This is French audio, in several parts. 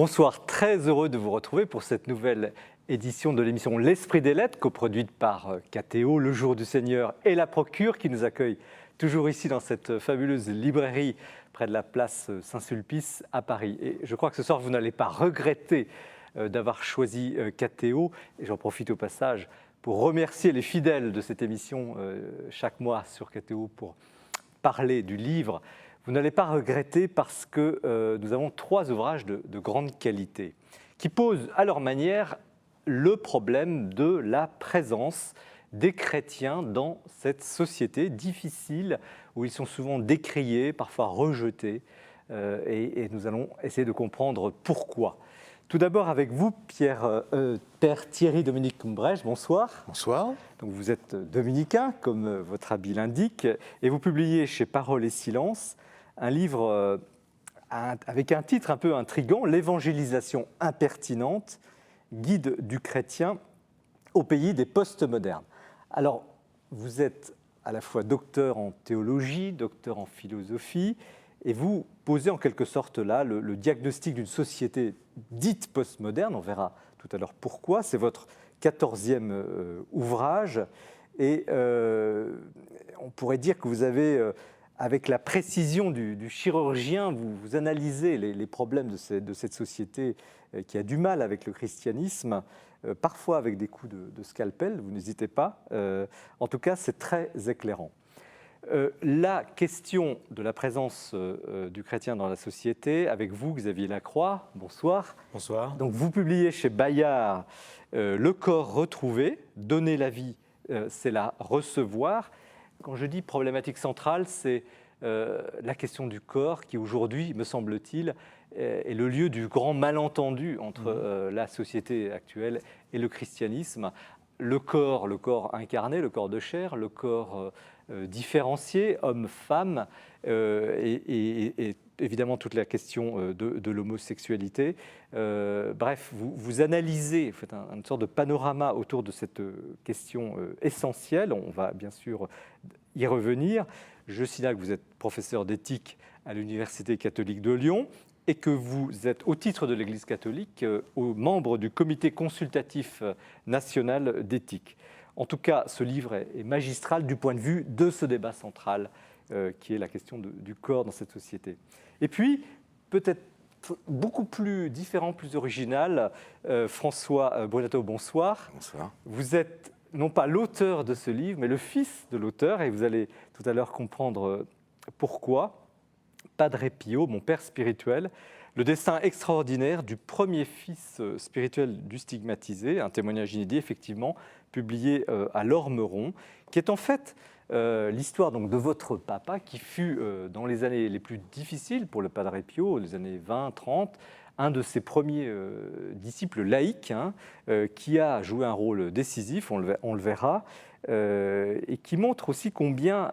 Bonsoir, très heureux de vous retrouver pour cette nouvelle édition de l'émission L'Esprit des Lettres, coproduite par KTO, Le Jour du Seigneur et La Procure, qui nous accueille toujours ici dans cette fabuleuse librairie près de la place Saint-Sulpice à Paris. Et je crois que ce soir, vous n'allez pas regretter d'avoir choisi KTO. Et j'en profite au passage pour remercier les fidèles de cette émission chaque mois sur KTO pour parler du livre. Vous n'allez pas regretter parce que nous avons 3 ouvrages de grande qualité qui posent à leur manière le problème de la présence des chrétiens dans cette société difficile où ils sont souvent décriés, parfois rejetés, et nous allons essayer de comprendre pourquoi. Tout d'abord avec vous, Père Thierry Dominique Combrèche, bonsoir. Bonsoir. Donc vous êtes dominicain, comme votre habit l'indique, et vous publiez chez Paroles et Silence un livre avec un titre un peu intriguant, L'évangélisation impertinente, guide du chrétien au pays des postmodernes. Alors, vous êtes à la fois docteur en théologie, docteur en philosophie, et vous posez en quelque sorte là le diagnostic d'une société dite postmoderne. On verra tout à l'heure pourquoi. C'est votre 14e ouvrage, et on pourrait dire que vous avez, avec la précision du chirurgien, vous analysez les problèmes de cette société qui a du mal avec le christianisme, parfois avec des coups de scalpel, vous n'hésitez pas. En tout cas, c'est très éclairant. La question de la présence du chrétien dans la société, avec vous, Xavier Lacroix, bonsoir. Bonsoir. Donc, vous publiez chez Bayard Le corps retrouvé, donner la vie, c'est la recevoir. Quand je dis problématique centrale, c'est la question du corps qui aujourd'hui, me semble-t-il, est le lieu du grand malentendu entre la société actuelle et le christianisme. Le corps incarné, le corps de chair, le corps différencié, homme-femme, et évidemment toute la question de l'homosexualité. Bref, vous analysez, vous faites une sorte de panorama autour de cette question essentielle. On va bien sûr y revenir. Je signale que vous êtes professeur d'éthique à l'Université catholique de Lyon et que vous êtes, au titre de l'Église catholique, membre du Comité consultatif national d'éthique. En tout cas, ce livre est magistral du point de vue de ce débat central qui est la question du corps dans cette société. Et puis, peut-être beaucoup plus différent, plus original, François Brunato, bonsoir. Bonsoir. Vous êtes non pas l'auteur de ce livre, mais le fils de l'auteur, et vous allez tout à l'heure comprendre pourquoi. Padre Pio, mon père spirituel, le destin extraordinaire du premier fils spirituel du stigmatisé, un témoignage inédit, effectivement, publié à l'Ormeron, qui est en fait l'histoire donc de votre papa, qui fut, dans les années les plus difficiles pour le Padre Pio, les années 20-30, un de ses premiers disciples laïcs, qui a joué un rôle décisif, on le verra, et qui montre aussi combien,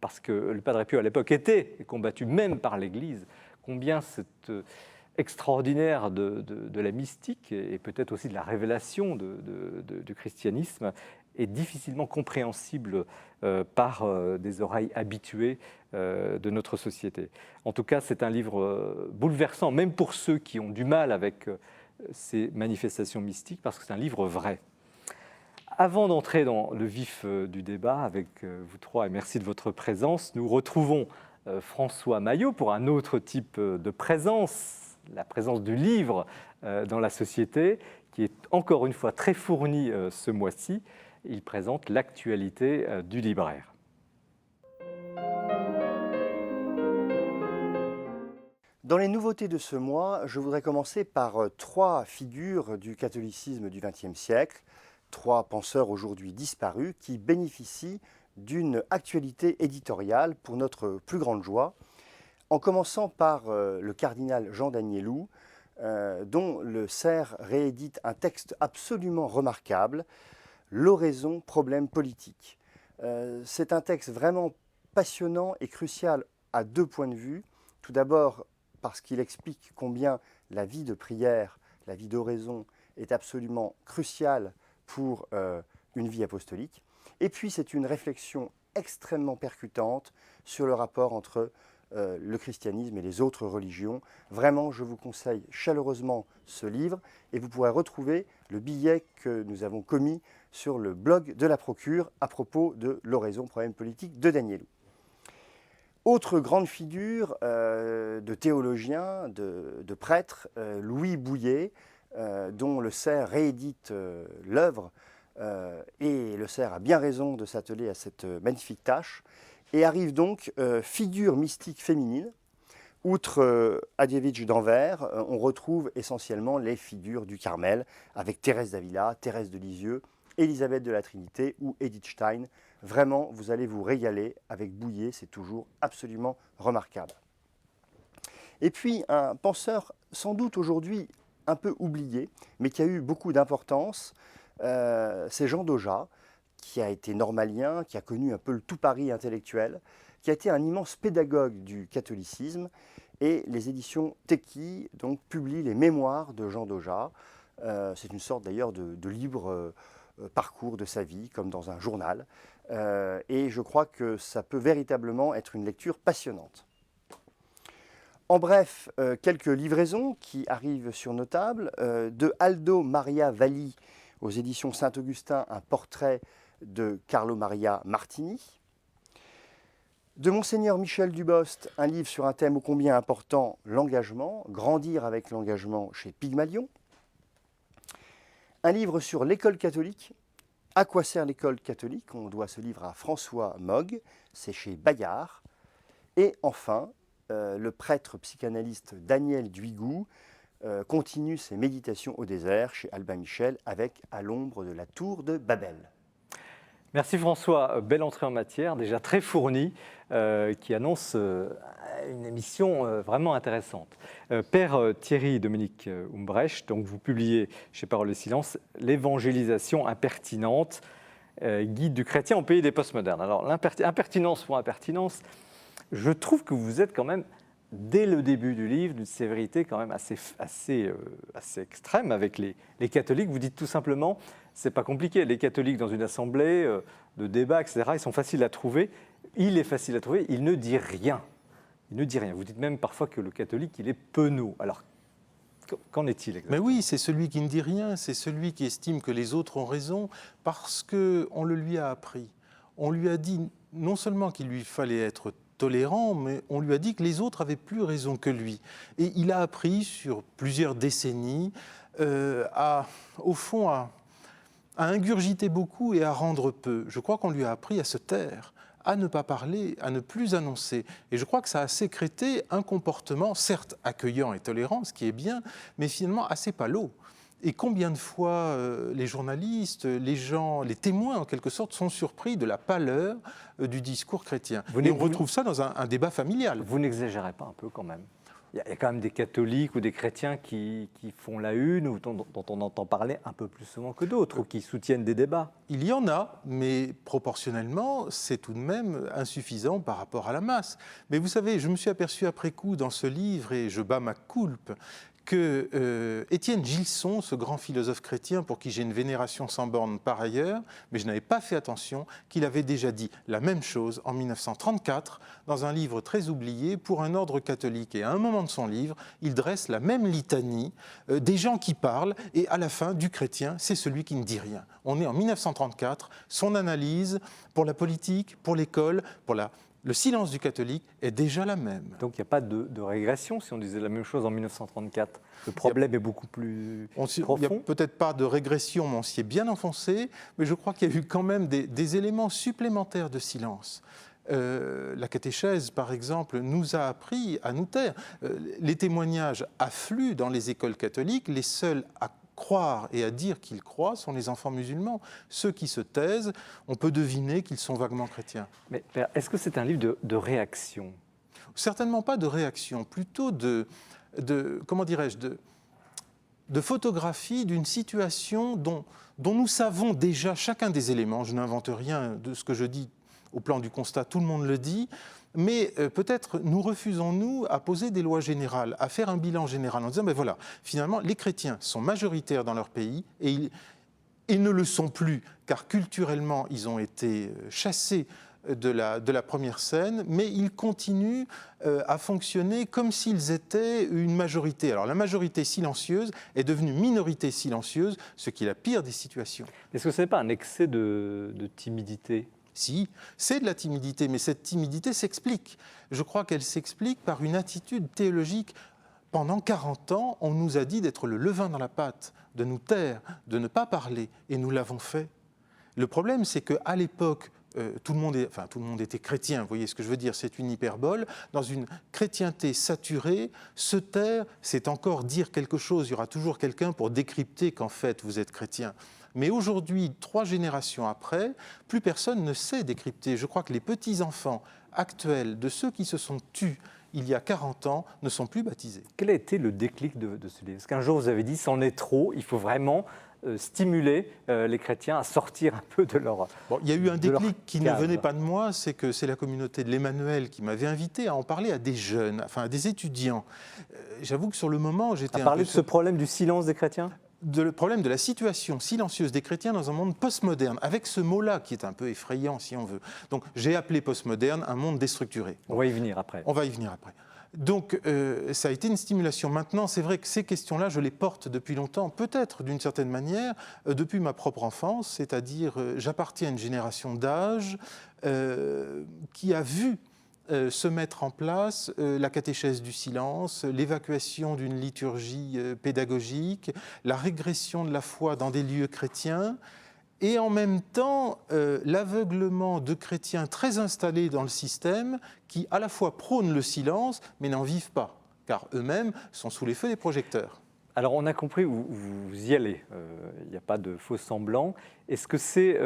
parce que le Padre Pio à l'époque était combattu même par l'Église, combien cet extraordinaire de la mystique et peut-être aussi de la révélation du christianisme est difficilement compréhensible par des oreilles habituées de notre société. En tout cas, c'est un livre bouleversant, même pour ceux qui ont du mal avec ces manifestations mystiques, parce que c'est un livre vrai. Avant d'entrer dans le vif du débat avec vous trois, et merci de votre présence, nous retrouvons François Maillot pour un autre type de présence, la présence du livre dans la société, qui est encore une fois très fournie ce mois-ci. Il présente l'actualité du libraire. Dans les nouveautés de ce mois, je voudrais commencer par 3 figures du catholicisme du XXe siècle, 3 penseurs aujourd'hui disparus qui bénéficient d'une actualité éditoriale pour notre plus grande joie, en commençant par le cardinal Jean d'Agnelou, dont le Cerf réédite un texte absolument remarquable, L'oraison, problème politique. C'est un texte vraiment passionnant et crucial à 2 points de vue. Tout d'abord, parce qu'il explique combien la vie de prière, la vie d'oraison est absolument cruciale pour une vie apostolique. Et puis c'est une réflexion extrêmement percutante sur le rapport entre le christianisme et les autres religions. Vraiment, je vous conseille chaleureusement ce livre et vous pourrez retrouver le billet que nous avons commis sur le blog de la Procure à propos de l'oraison, problème politique de Danielou. Autre grande figure de théologien, de prêtre, Louis Bouilhet, dont le Cerf réédite l'œuvre, et le Cerf a bien raison de s'atteler à cette magnifique tâche, et arrive donc figure mystique féminine. Outre Adievitch d'Anvers, on retrouve essentiellement les figures du Carmel, avec Thérèse d'Avila, Thérèse de Lisieux, Élisabeth de la Trinité ou Edith Stein. Vraiment, vous allez vous régaler avec Bouilhet, c'est toujours absolument remarquable. Et puis, un penseur sans doute aujourd'hui un peu oublié, mais qui a eu beaucoup d'importance, c'est Jean Daujas, qui a été normalien, qui a connu un peu le tout Paris intellectuel, qui a été un immense pédagogue du catholicisme, et les éditions Téqui donc publient les mémoires de Jean Daujas. C'est une sorte d'ailleurs de libre parcours de sa vie, comme dans un journal, et je crois que ça peut véritablement être une lecture passionnante. En bref, quelques livraisons qui arrivent sur nos tables. De Aldo Maria Valli, aux éditions Saint-Augustin, un portrait de Carlo Maria Martini. De Monseigneur Michel Dubost, un livre sur un thème ô combien important, l'engagement, Grandir avec l'engagement chez Pygmalion. Un livre sur l'école catholique, À quoi sert l'école catholique? On doit ce livre à François Mogg, c'est chez Bayard. Et enfin, le prêtre psychanalyste Daniel Duigou continue ses méditations au désert chez Albin Michel avec À l'ombre de la tour de Babel. Merci François, belle entrée en matière, déjà très fournie, qui annonce une émission vraiment intéressante. Père Thierry Dominique Humbrecht, donc vous publiez chez Parole et Silence L'évangélisation impertinente, guide du chrétien au pays des postmodernes. Alors impertinence pour impertinence, je trouve que vous êtes quand même, dès le début du livre, d'une sévérité quand même assez extrême avec les catholiques. Vous dites tout simplement, c'est pas compliqué, les catholiques dans une assemblée de débat, etc., ils sont faciles à trouver. Il est facile à trouver, il ne dit rien. Il ne dit rien. Vous dites même parfois que le catholique, il est penaud. Alors, qu'en est-il exactement? Mais oui, c'est celui qui ne dit rien, c'est celui qui estime que les autres ont raison parce qu'on le lui a appris. On lui a dit non seulement qu'il lui fallait être tolérant, mais on lui a dit que les autres avaient plus raison que lui. Et il a appris sur plusieurs décennies au fond, à ingurgiter beaucoup et à rendre peu. Je crois qu'on lui a appris à se taire, à ne pas parler, à ne plus annoncer. Et je crois que ça a sécrété un comportement, certes accueillant et tolérant, ce qui est bien, mais finalement assez palot. Et combien de fois les journalistes, les gens, les témoins en quelque sorte, sont surpris de la pâleur du discours chrétien. Et on retrouve ça dans un débat familial. Vous n'exagérez pas un peu quand même? Il y a quand même des catholiques ou des chrétiens qui font la une ou dont on entend parler un peu plus souvent que d'autres ou qui soutiennent des débats. Il y en a, mais proportionnellement, c'est tout de même insuffisant par rapport à la masse. Mais vous savez, je me suis aperçu après coup dans ce livre, et je bats ma coulpe, que Étienne Gilson, ce grand philosophe chrétien pour qui j'ai une vénération sans borne par ailleurs, mais je n'avais pas fait attention, qu'il avait déjà dit la même chose en 1934 dans un livre très oublié pour un ordre catholique. Et à un moment de son livre, il dresse la même litanie des gens qui parlent et à la fin, du chrétien, c'est celui qui ne dit rien. On est en 1934, son analyse pour la politique, pour l'école, le silence du catholique est déjà la même. Donc il n'y a pas de régression si on disait la même chose en 1934. Le problème est beaucoup plus profond. Il n'y a peut-être pas de régression, mais on s'y est bien enfoncé. Mais je crois qu'il y a eu quand même des éléments supplémentaires de silence. La catéchèse, par exemple, nous a appris à nous taire. Les témoignages affluent dans les écoles catholiques. Les seuls à croire et à dire qu'ils croient sont les enfants musulmans. Ceux qui se taisent, on peut deviner qu'ils sont vaguement chrétiens. Mais Père, est-ce que c'est un livre de réaction? Certainement pas de réaction, plutôt comment dirais-je, de photographie d'une situation dont nous savons déjà chacun des éléments. Je n'invente rien de ce que je dis au plan du constat, tout le monde le dit. Mais peut-être nous refusons-nous à poser des lois générales, à faire un bilan général en disant, ben voilà, finalement, les chrétiens sont majoritaires dans leur pays et ils ne le sont plus, car culturellement, ils ont été chassés de la première scène, mais ils continuent à fonctionner comme s'ils étaient une majorité. Alors la majorité silencieuse est devenue minorité silencieuse, ce qui est la pire des situations. Est-ce que ce n'est pas un excès de timidité ? Si, c'est de la timidité, mais cette timidité s'explique. Je crois qu'elle s'explique par une attitude théologique. Pendant 40 ans, on nous a dit d'être le levain dans la pâte, de nous taire, de ne pas parler, et nous l'avons fait. Le problème, c'est qu'à l'époque, tout le monde était chrétien, vous voyez ce que je veux dire, c'est une hyperbole. Dans une chrétienté saturée, se taire, c'est encore dire quelque chose. Il y aura toujours quelqu'un pour décrypter qu'en fait, vous êtes chrétien. Mais aujourd'hui, 3 générations après, plus personne ne sait décrypter. Je crois que les petits-enfants actuels de ceux qui se sont tus il y a 40 ans ne sont plus baptisés. Quel a été le déclic de ce livre ? Parce qu'un jour, vous avez dit, c'en est trop, il faut vraiment stimuler les chrétiens à sortir un peu de leur... Bon, il y a eu un déclic qui ne cave. venait pas de moi, c'est que c'est la communauté de l'Emmanuel qui m'avait invité à en parler à des jeunes, enfin à des étudiants. J'avoue que sur le moment, j'étais À parler de ce problème du silence des chrétiens ? Le problème de la situation silencieuse des chrétiens dans un monde postmoderne, avec ce mot-là qui est un peu effrayant si on veut. Donc j'ai appelé postmoderne un monde déstructuré. On va y venir après. On va y venir après. Donc ça a été une stimulation. Maintenant, c'est vrai que ces questions-là, je les porte depuis longtemps, peut-être d'une certaine manière, depuis ma propre enfance, c'est-à-dire j'appartiens à une génération d'âge qui a vu se mettre en place la catéchèse du silence, l'évacuation d'une liturgie pédagogique, la régression de la foi dans des lieux chrétiens, et en même temps l'aveuglement de chrétiens très installés dans le système qui à la fois prônent le silence mais n'en vivent pas, car eux-mêmes sont sous les feux des projecteurs. Alors on a compris où vous y allez, il n'y a pas de faux semblants. Est-ce que c'est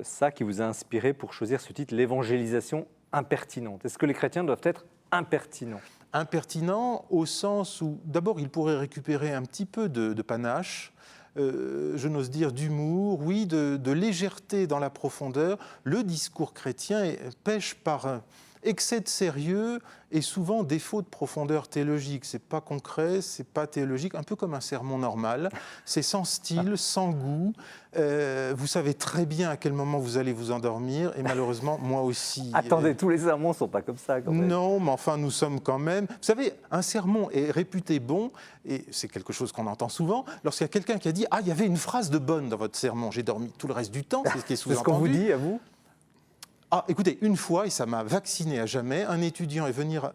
ça qui vous a inspiré pour choisir ce titre, l'évangélisation impertinente ? Est-ce que les chrétiens doivent être impertinents ? Impertinent au sens où d'abord ils pourraient récupérer un petit peu de panache, je n'ose dire d'humour, oui, de légèreté dans la profondeur. Le discours chrétien pêche par un excès de sérieux et souvent défaut de profondeur théologique. C'est pas concret, c'est pas théologique, un peu comme un sermon normal. C'est sans style, sans goût. Vous savez très bien à quel moment vous allez vous endormir et malheureusement, moi aussi. Attendez, tous les sermons ne sont pas comme ça quand même. Non, mais enfin, nous sommes quand même... Vous savez, un sermon est réputé bon, et c'est quelque chose qu'on entend souvent, lorsqu'il y a quelqu'un qui a dit « Ah, il y avait une phrase de bonne dans votre sermon, j'ai dormi tout le reste du temps », c'est ce qui est sous-entendu. C'est ce qu'on vous dit à vous ? Ah, écoutez, une fois, et ça m'a vacciné à jamais, un étudiant est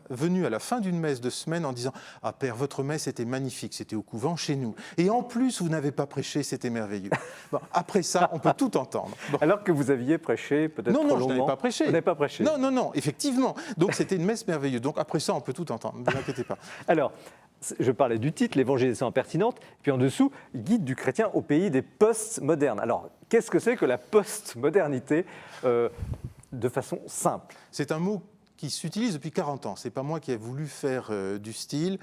venu à la fin d'une messe de semaine en disant « Ah père, votre messe était magnifique, c'était au couvent chez nous. Et en plus, vous n'avez pas prêché, c'était merveilleux. » Bon, après ça, on peut tout entendre. Bon. Alors que vous aviez prêché peut-être trop longuement. Non, je n'avais pas prêché. Vous n'avez pas prêché. Non, effectivement. Donc c'était une messe merveilleuse. Donc après ça, on peut tout entendre, ne vous inquiétez pas. Alors, je parlais du titre, l'évangélisation impertinente, puis en dessous, guide du chrétien au pays des postmodernes. Alors, qu'est-ce que c'est que la postmodernité de façon simple? C'est un mot qui s'utilise depuis 40 ans. Ce n'est pas moi qui ai voulu faire du style.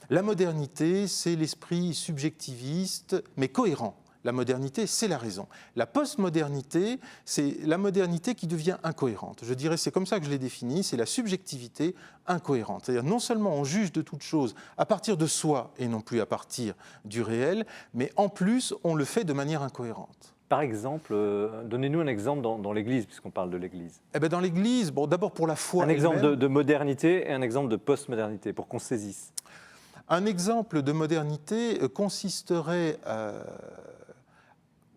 La modernité, c'est l'esprit subjectiviste, mais cohérent. La modernité, c'est la raison. La postmodernité, c'est la modernité qui devient incohérente. Je dirais, c'est comme ça que je l'ai défini, c'est la subjectivité incohérente. C'est-à-dire, non seulement on juge de toute chose à partir de soi et non plus à partir du réel, mais en plus, on le fait de manière incohérente. Par exemple, donnez-nous un exemple dans l'Église, puisqu'on parle de l'Église. Eh bien, dans l'Église, bon, d'abord pour la foi. Un exemple de modernité et un exemple de postmodernité, pour qu'on saisisse. Un exemple de modernité consisterait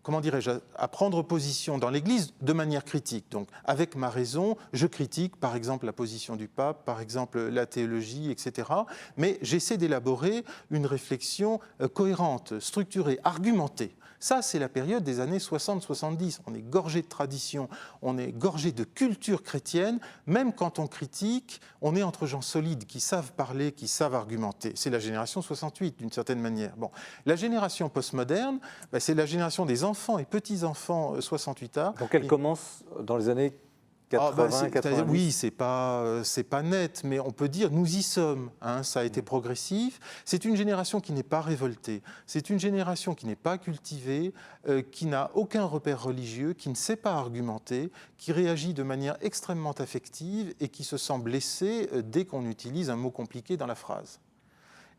comment dirais-je, à prendre position dans l'Église de manière critique. Donc, avec ma raison, je critique, par exemple, la position du pape, par exemple, la théologie, etc. Mais j'essaie d'élaborer une réflexion cohérente, structurée, argumentée. Ça, c'est la période des années 60-70. On est gorgé de tradition, on est gorgé de culture chrétienne. Même quand on critique, on est entre gens solides qui savent parler, qui savent argumenter. C'est la génération 68, d'une certaine manière. Bon. La génération postmoderne, c'est la génération des enfants et petits-enfants 68A. Donc elle commence dans les années 80, 90. Oui, c'est pas net, mais on peut dire nous y sommes. Hein, ça a été progressif. C'est une génération qui n'est pas révoltée. C'est une génération qui n'est pas cultivée, qui n'a aucun repère religieux, qui ne sait pas argumenter, qui réagit de manière extrêmement affective et qui se sent blessée dès qu'on utilise un mot compliqué dans la phrase.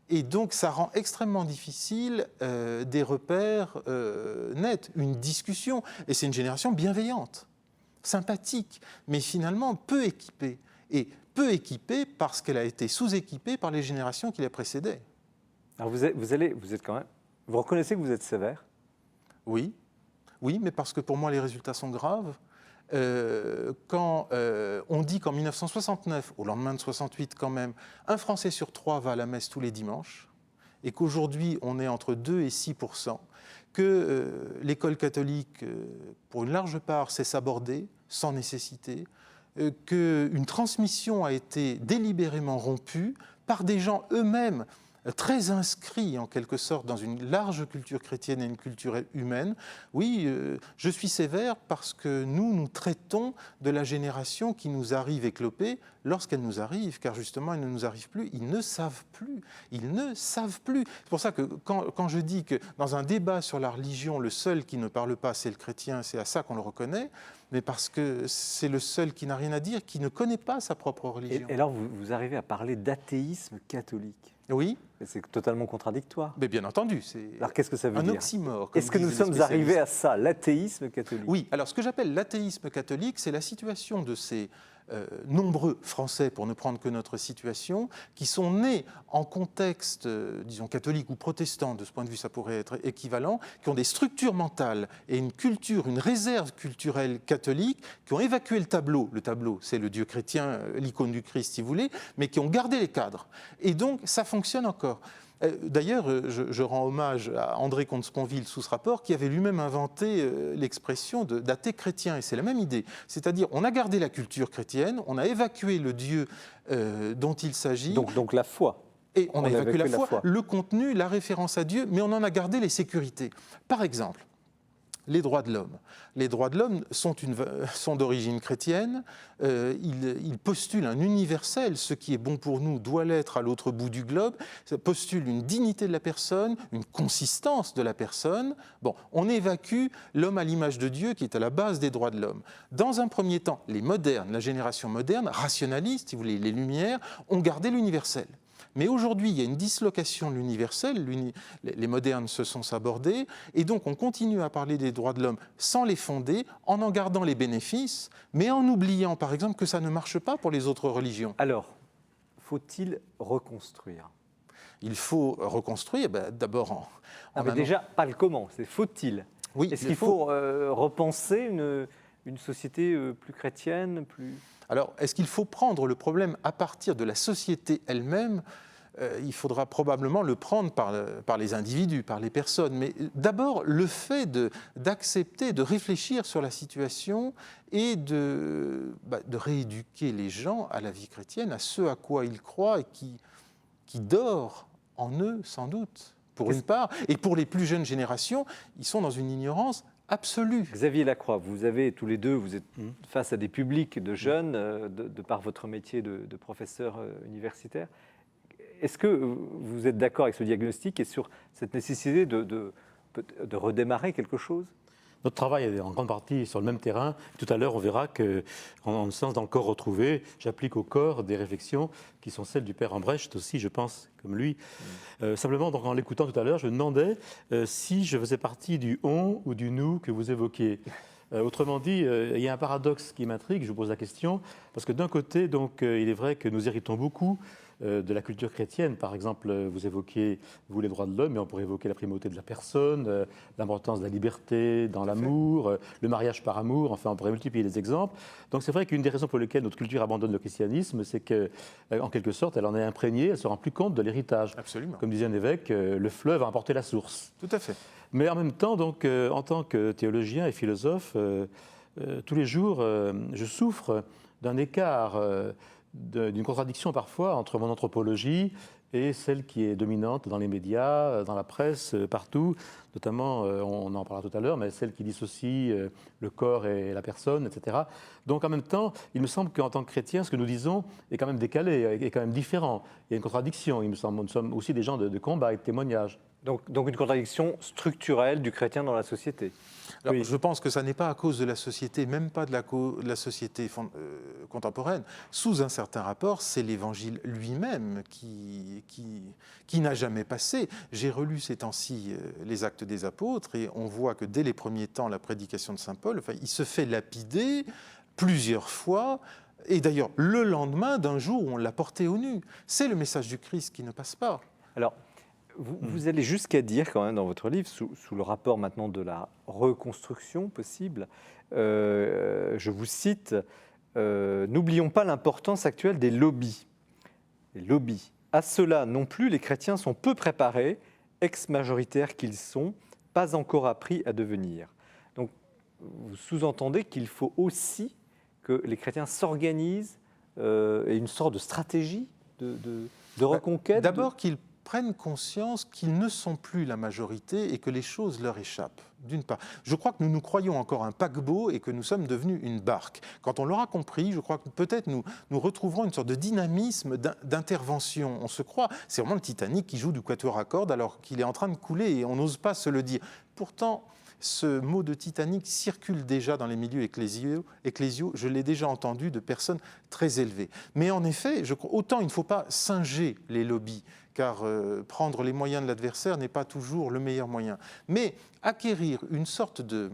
Et donc, ça rend extrêmement difficile des repères nets, une discussion. Et c'est une génération bienveillante. sympathique, mais finalement peu équipée. Et peu équipée parce qu'elle a été sous-équipée par les générations qui la précédaient. Alors vous reconnaissez que vous êtes sévère? Oui, oui, mais parce que pour moi les résultats sont graves. Quand on dit qu'en 1969, au lendemain de 68 quand même, un Français sur 3 va à la messe tous les dimanches, et qu'aujourd'hui on est entre 2 et 6%, que l'école catholique, pour une large part, s'est sabordée, sans nécessité, qu'une transmission a été délibérément rompue par des gens eux-mêmes très inscrits en quelque sorte dans une large culture chrétienne et une culture humaine. Oui, je suis sévère parce que nous traitons de la génération qui nous arrive éclopée lorsqu'elle nous arrive, car justement, elle ne nous arrive plus, ils ne savent plus. Ils ne savent plus. C'est pour ça que quand je dis que dans un débat sur la religion, le seul qui ne parle pas, c'est le chrétien, c'est à ça qu'on le reconnaît, mais parce que c'est le seul qui n'a rien à dire, qui ne connaît pas sa propre religion. Et alors, vous arrivez à parler d'athéisme catholique? Oui. C'est totalement contradictoire. Mais bien entendu, c'est alors qu'est-ce que ça veut un dire? oxymore. Est-ce que nous sommes arrivés à ça, l'athéisme catholique? Oui, alors ce que j'appelle l'athéisme catholique, c'est la situation de ces nombreux Français, pour ne prendre que notre situation, qui sont nés en contexte, disons, catholique ou protestant, de ce point de vue ça pourrait être équivalent, qui ont des structures mentales et une culture, une réserve culturelle catholique, qui ont évacué le tableau c'est le Dieu chrétien, l'icône du Christ si vous voulez, mais qui ont gardé les cadres. Et donc ça fonctionne encore. D'ailleurs, je rends hommage à André Comte-Sponville sous ce rapport, qui avait lui-même inventé l'expression d'athée chrétien, et c'est la même idée. C'est-à-dire, on a gardé la culture chrétienne, on a évacué le Dieu dont il s'agit. Donc la foi. Et on a évacué la foi, le contenu, la référence à Dieu, mais on en a gardé les sécurités. Par exemple, les droits de l'homme. Les droits de l'homme sont d'origine chrétienne. Ils postulent un universel. Ce qui est bon pour nous doit l'être à l'autre bout du globe. Ça postule une dignité de la personne, une consistance de la personne. Bon, on évacue l'homme à l'image de Dieu qui est à la base des droits de l'homme. Dans un premier temps, les modernes, la génération moderne, rationaliste, si vous voulez, les Lumières, ont gardé l'universel. Mais aujourd'hui, il y a une dislocation de l'universel, les modernes se sont sabordés, et donc on continue à parler des droits de l'homme sans les fonder, en gardant les bénéfices, mais en oubliant, par exemple, que ça ne marche pas pour les autres religions. Alors, faut-il reconstruire? Il faut reconstruire, d'abord mais déjà, pas le comment, c'est faut-il. Oui, est-ce qu'il faut repenser une société plus chrétienne, plus... Alors, est-ce qu'il faut prendre le problème à partir de la société elle-même? Il faudra probablement le prendre par les individus, par les personnes. Mais d'abord, le fait d'accepter, de réfléchir sur la situation et de rééduquer les gens à la vie chrétienne, à ce à quoi ils croient et qui dort en eux, sans doute, pour une part. Et pour les plus jeunes générations, ils sont dans une ignorance absolue. Xavier Lacroix, vous avez tous les deux, vous êtes face à des publics de jeunes, de par votre métier de professeur universitaire. Est-ce que vous êtes d'accord avec ce diagnostic et sur cette nécessité de redémarrer quelque chose? Notre travail est en grande partie sur le même terrain. Tout à l'heure, on verra qu'en sens dans le corps retrouvé, j'applique au corps des réflexions qui sont celles du père Ambrecht aussi, je pense, comme lui. Simplement, donc, en l'écoutant tout à l'heure, je me demandais si je faisais partie du « on » ou du « nous » que vous évoquiez. Autrement dit, il y a un paradoxe qui m'intrigue, je vous pose la question, parce que d'un côté, donc, il est vrai que nous héritons beaucoup de la culture chrétienne. Par exemple, vous évoquiez, vous, les droits de l'homme, mais on pourrait évoquer la primauté de la personne, l'importance de la liberté dans l'amour, le mariage par amour, enfin, on pourrait multiplier les exemples. Donc c'est vrai qu'une des raisons pour lesquelles notre culture abandonne le christianisme, c'est qu'en quelque sorte, elle en est imprégnée, elle ne se rend plus compte de l'héritage. Absolument. Comme disait un évêque, le fleuve a emporté la source. Tout à fait. Mais en même temps, donc, en tant que théologien et philosophe, tous les jours, je souffre d'un écart, d'une contradiction parfois entre mon anthropologie et celle qui est dominante dans les médias, dans la presse, partout, notamment, on en parlera tout à l'heure, mais celle qui dissocie le corps et la personne, etc. Donc en même temps, il me semble qu'en tant que chrétien, ce que nous disons est quand même décalé, est quand même différent. Il y a une contradiction, il me semble. Nous sommes aussi des gens de combat et de témoignage. Donc une contradiction structurelle du chrétien dans la société. Alors, je pense que ça n'est pas à cause de la société, même pas de la société contemporaine. Sous un certain rapport, c'est l'Évangile lui-même qui n'a jamais passé. J'ai relu ces temps-ci les Actes des Apôtres et on voit que dès les premiers temps, la prédication de saint Paul, il se fait lapider plusieurs fois, et d'ailleurs le lendemain d'un jour où on l'a porté au nu. C'est le message du Christ qui ne passe pas. Alors, vous allez jusqu'à dire quand même dans votre livre, sous le rapport maintenant de la reconstruction possible, je vous cite, n'oublions pas l'importance actuelle des lobbies. Les lobbies. À cela non plus, les chrétiens sont peu préparés, ex-majoritaires qu'ils sont, pas encore appris à devenir. Donc, vous sous-entendez qu'il faut aussi que les chrétiens s'organisent et une sorte de stratégie de reconquête. D'abord qu'ils prennent conscience qu'ils ne sont plus la majorité et que les choses leur échappent, d'une part. Je crois que nous nous croyons encore un paquebot et que nous sommes devenus une barque. Quand on l'aura compris, je crois que peut-être nous retrouverons une sorte de dynamisme d'intervention. On se croit, c'est vraiment le Titanic qui joue du quatuor à cordes alors qu'il est en train de couler et on n'ose pas se le dire. Pourtant, ce mot de Titanic circule déjà dans les milieux ecclésiaux. Je l'ai déjà entendu de personnes très élevées. Mais en effet, autant il ne faut pas singer les lobbies, car prendre les moyens de l'adversaire n'est pas toujours le meilleur moyen. Mais acquérir une sorte de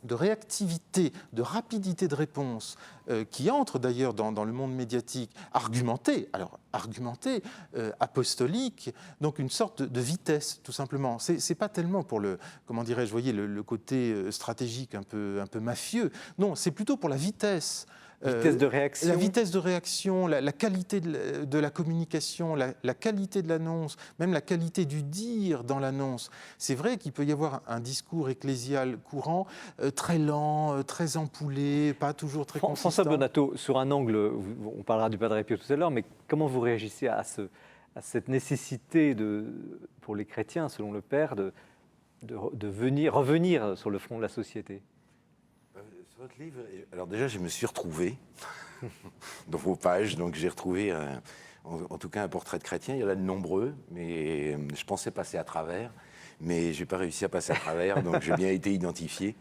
réactivité, de rapidité de réponse, qui entre d'ailleurs dans le monde médiatique, argumenté, apostolique, donc une sorte de vitesse, tout simplement. C'est pas tellement pour le, comment dirais-je, voyez, le côté stratégique un peu mafieux, non, c'est plutôt pour la vitesse. Vitesse de réaction. La vitesse de réaction, la qualité de la communication, la qualité de l'annonce, même la qualité du dire dans l'annonce. C'est vrai qu'il peut y avoir un discours ecclésial courant, très lent, très ampoulé, pas toujours très consistant. François Bonato, sur un angle, on parlera du Padre Pio tout à l'heure, mais comment vous réagissez à cette nécessité pour les chrétiens, selon le Père, de revenir sur le front de la société ? Votre livre, alors déjà, je me suis retrouvé dans vos pages, donc j'ai retrouvé en tout cas un portrait de chrétien. Il y en a de nombreux, mais je pensais passer à travers, mais je n'ai pas réussi à passer à travers, donc j'ai bien été identifié.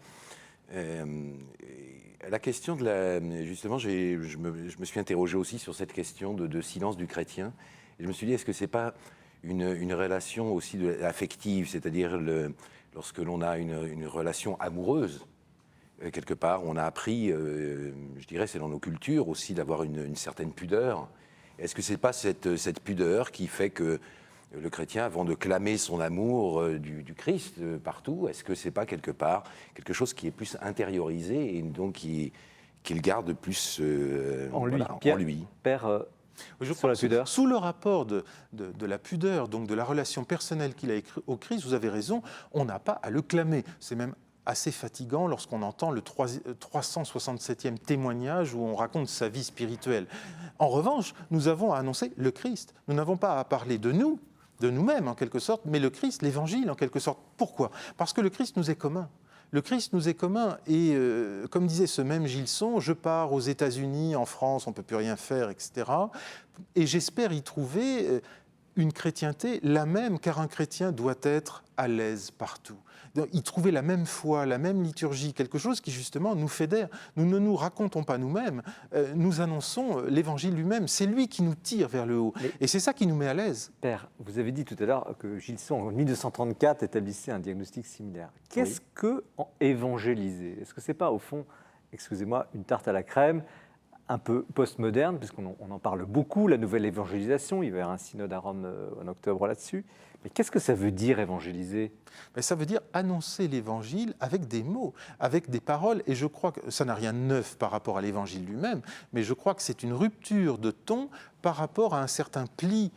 La question justement, je me suis interrogé aussi sur cette question de silence du chrétien. Et je me suis dit, est-ce que c'est pas une relation aussi affective, c'est-à-dire lorsque l'on a une relation amoureuse? Quelque part, on a appris, je dirais, c'est dans nos cultures aussi, d'avoir une certaine pudeur. Est-ce que ce n'est pas cette pudeur qui fait que le chrétien, avant de clamer son amour du Christ partout, est-ce que ce n'est pas quelque part quelque chose qui est plus intériorisé et donc qu'il garde plus en lui, voilà, Pierre, en lui. Père, sur la pudeur. Sous le rapport de la pudeur, donc de la relation personnelle qu'il a au Christ, vous avez raison, on n'a pas à le clamer. C'est même assez fatigant lorsqu'on entend le 367e témoignage où on raconte sa vie spirituelle. En revanche, nous avons à annoncer le Christ. Nous n'avons pas à parler de nous-mêmes en quelque sorte, mais le Christ, l'Évangile en quelque sorte. Pourquoi ? Parce que le Christ nous est commun. Le Christ nous est commun et comme disait ce même Gilson, je pars aux États-Unis, en France, on ne peut plus rien faire, etc. Et j'espère y trouver une chrétienté la même, car un chrétien doit être à l'aise partout. Donc, y trouver la même foi, la même liturgie, quelque chose qui justement nous fédère. Nous ne nous racontons pas nous-mêmes, nous annonçons l'Évangile lui-même. C'est lui qui nous tire vers le haut. Et c'est ça qui nous met à l'aise. Père, vous avez dit tout à l'heure que Gilson, en 1234, établissait un diagnostic similaire. Qu'est-ce que évangéliser ? Est-ce que ce n'est pas, au fond, excusez-moi, une tarte à la crème un peu postmoderne, puisqu'on en parle beaucoup, la nouvelle évangélisation, il va y avoir un synode à Rome en octobre là-dessus. Mais qu'est-ce que ça veut dire évangéliser ? Ça veut dire annoncer l'évangile avec des mots, avec des paroles. Et je crois que ça n'a rien de neuf par rapport à l'évangile lui-même, mais je crois que c'est une rupture de ton par rapport à un certain pli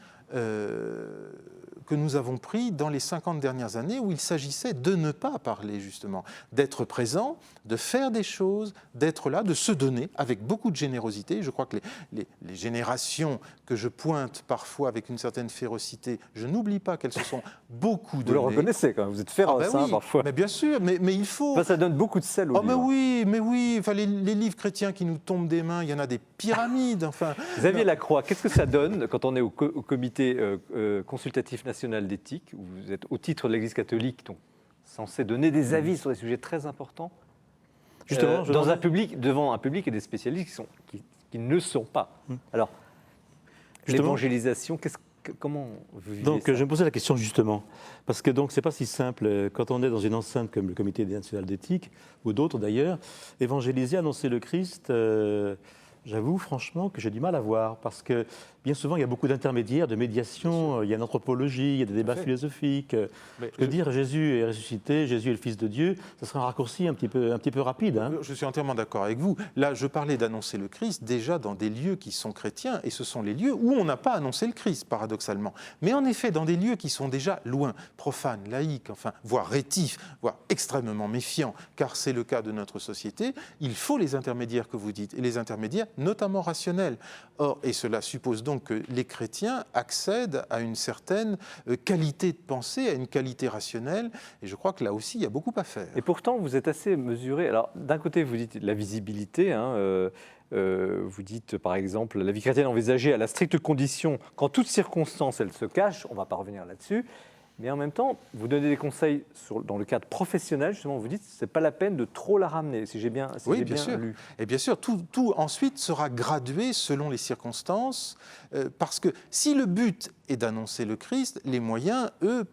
que nous avons pris dans les 50 dernières années où il s'agissait de ne pas parler justement, d'être présent, de faire des choses, d'être là, de se donner avec beaucoup de générosité. Je crois que les générations que je pointe parfois avec une certaine férocité, je n'oublie pas qu'elles se sont beaucoup données. Vous le reconnaissez quand même, vous êtes féroce oui, parfois. Mais bien sûr, mais il faut... Enfin, ça donne beaucoup de sel au livre. Mais oui, enfin, les livres chrétiens qui nous tombent des mains, il y en a des pyramides. Enfin. Xavier Lacroix, qu'est-ce que ça donne quand on est au comité consultatif national d'éthique, où vous êtes au titre de l'Église catholique, donc censé donner des avis sur des sujets très importants, Justement, devant un public et des spécialistes qui ne le sont pas. Alors, l'évangélisation, Comment vous vivez Donc, ça? je me posais la question justement, parce que donc c'est pas si simple quand on est dans une enceinte comme le Comité national d'éthique ou d'autres d'ailleurs, évangéliser, annoncer le Christ. J'avoue franchement que j'ai du mal à voir, parce que bien souvent il y a beaucoup d'intermédiaires, de médiation, il y a une anthropologie, il y a des débats fait. philosophiques. Mais Je veux dire, Jésus est ressuscité, Jésus est le Fils de Dieu, ce serait un raccourci un petit peu rapide. Hein. Je suis entièrement d'accord avec vous. Là, je parlais d'annoncer le Christ déjà dans des lieux qui sont chrétiens, et ce sont les lieux où on n'a pas annoncé le Christ, paradoxalement. Mais en effet, dans des lieux qui sont déjà loin, profanes, laïques, enfin, voire rétifs, voire extrêmement méfiants, car c'est le cas de notre société, il faut les intermédiaires que vous dites, et les intermédiaires notamment rationnels. Or, et cela suppose donc que les chrétiens accèdent à une certaine qualité de pensée, à une qualité rationnelle, et je crois que là aussi, il y a beaucoup à faire. Et pourtant, vous êtes assez mesuré. Alors, d'un côté, vous dites la visibilité. Vous dites, par exemple, la vie chrétienne envisagée à la stricte condition qu'en toutes circonstances, elle se cache. On ne va pas revenir là-dessus. Mais en même temps, vous donnez des conseils dans le cadre professionnel. Justement, vous dites que ce n'est pas la peine de trop la ramener, si j'ai bien, Oui, bien sûr. lu. Et bien sûr, tout ensuite sera gradué selon les circonstances, parce que si le but est d'annoncer le Christ, les moyens, eux,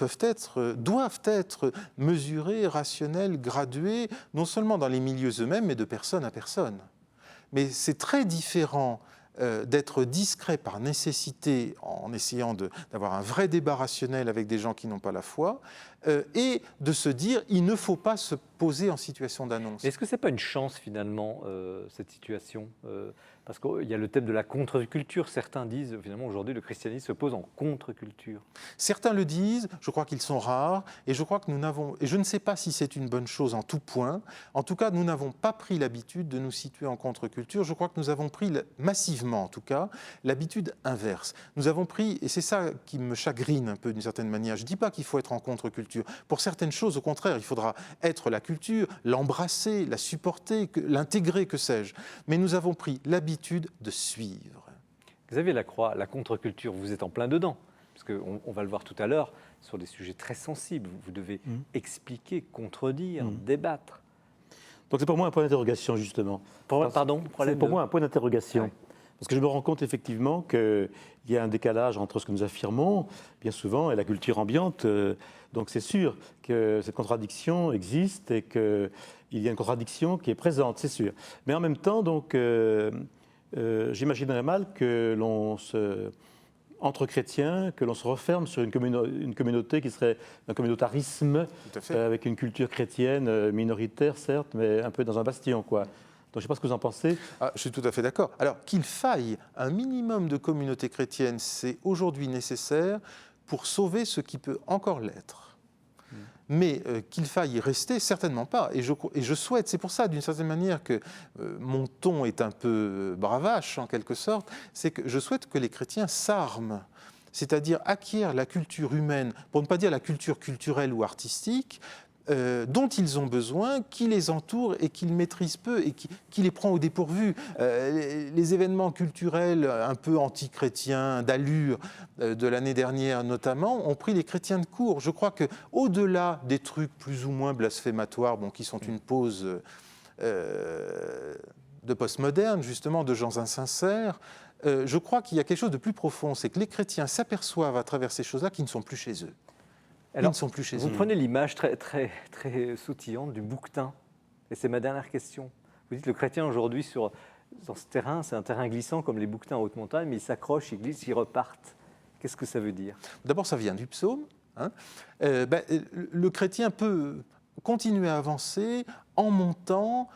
doivent être mesurés, rationnels, gradués, non seulement dans les milieux eux-mêmes, mais de personne à personne. Mais c'est très différent d'être discret par nécessité en essayant d'avoir un vrai débat rationnel avec des gens qui n'ont pas la foi, et de se dire il ne faut pas se poser en situation d'annonce. Est-ce que ce n'est pas une chance finalement, cette situation parce qu'il y a le thème de la contre-culture. Certains disent finalement aujourd'hui le christianisme se pose en contre-culture. Certains le disent, je crois qu'ils sont rares, et je crois que et je ne sais pas si c'est une bonne chose en tout point, en tout cas nous n'avons pas pris l'habitude de nous situer en contre-culture, je crois que nous avons pris massivement en tout cas l'habitude inverse. Nous avons pris, et c'est ça qui me chagrine un peu d'une certaine manière, je ne dis pas qu'il faut être en contre-culture, pour certaines choses au contraire il faudra être la culture, l'embrasser, la supporter, l'intégrer, que sais-je, mais nous avons pris l'habitude de suivre. Xavier Lacroix, la contre-culture, vous êtes en plein dedans, parce qu'on va le voir tout à l'heure, sur des sujets très sensibles. Vous devez expliquer, contredire, débattre. Donc c'est pour moi un point d'interrogation justement. C'est pour moi un point d'interrogation. Ouais. Parce que je me rends compte effectivement qu'il y a un décalage entre ce que nous affirmons, bien souvent, et la culture ambiante. Donc c'est sûr que cette contradiction existe et qu'il y a une contradiction qui est présente, c'est sûr. Mais en même temps, donc, j'imaginerais mal que entre chrétiens, que l'on se referme sur une communauté qui serait un communautarisme, Tout à fait. avec une culture chrétienne minoritaire, certes, mais un peu dans un bastion, quoi. Donc, je ne sais pas ce que vous en pensez. Je suis tout à fait d'accord. Alors, qu'il faille un minimum de communauté chrétienne, c'est aujourd'hui nécessaire pour sauver ce qui peut encore l'être. Mais qu'il faille y rester, certainement pas. Et je souhaite, c'est pour ça, d'une certaine manière, que mon ton est un peu bravache, en quelque sorte, c'est que je souhaite que les chrétiens s'arment, c'est-à-dire acquièrent la culture humaine, pour ne pas dire la culture culturelle ou artistique, dont ils ont besoin, qui les entoure et qu'ils maîtrisent peu et qui les prend au dépourvu. Les événements culturels un peu anti-chrétiens, d'allure, de l'année dernière notamment, ont pris les chrétiens de court. Je crois qu'au-delà des trucs plus ou moins blasphématoires, qui sont une pose de postmoderne, justement, de gens insincères, je crois qu'il y a quelque chose de plus profond, c'est que les chrétiens s'aperçoivent à travers ces choses-là qu'ils ne sont plus chez eux. Alors, ils ne sont plus chez vous eux. prenez l'image très, très, très sautillante du bouquetin. Et c'est ma dernière question. Vous dites le chrétien aujourd'hui sur ce terrain, c'est un terrain glissant comme les bouquetins en haute montagne, mais ils s'accrochent, ils glissent, ils repartent. Qu'est-ce que ça veut dire? D'abord, ça vient du psaume. Le chrétien peut continuer à avancer en montant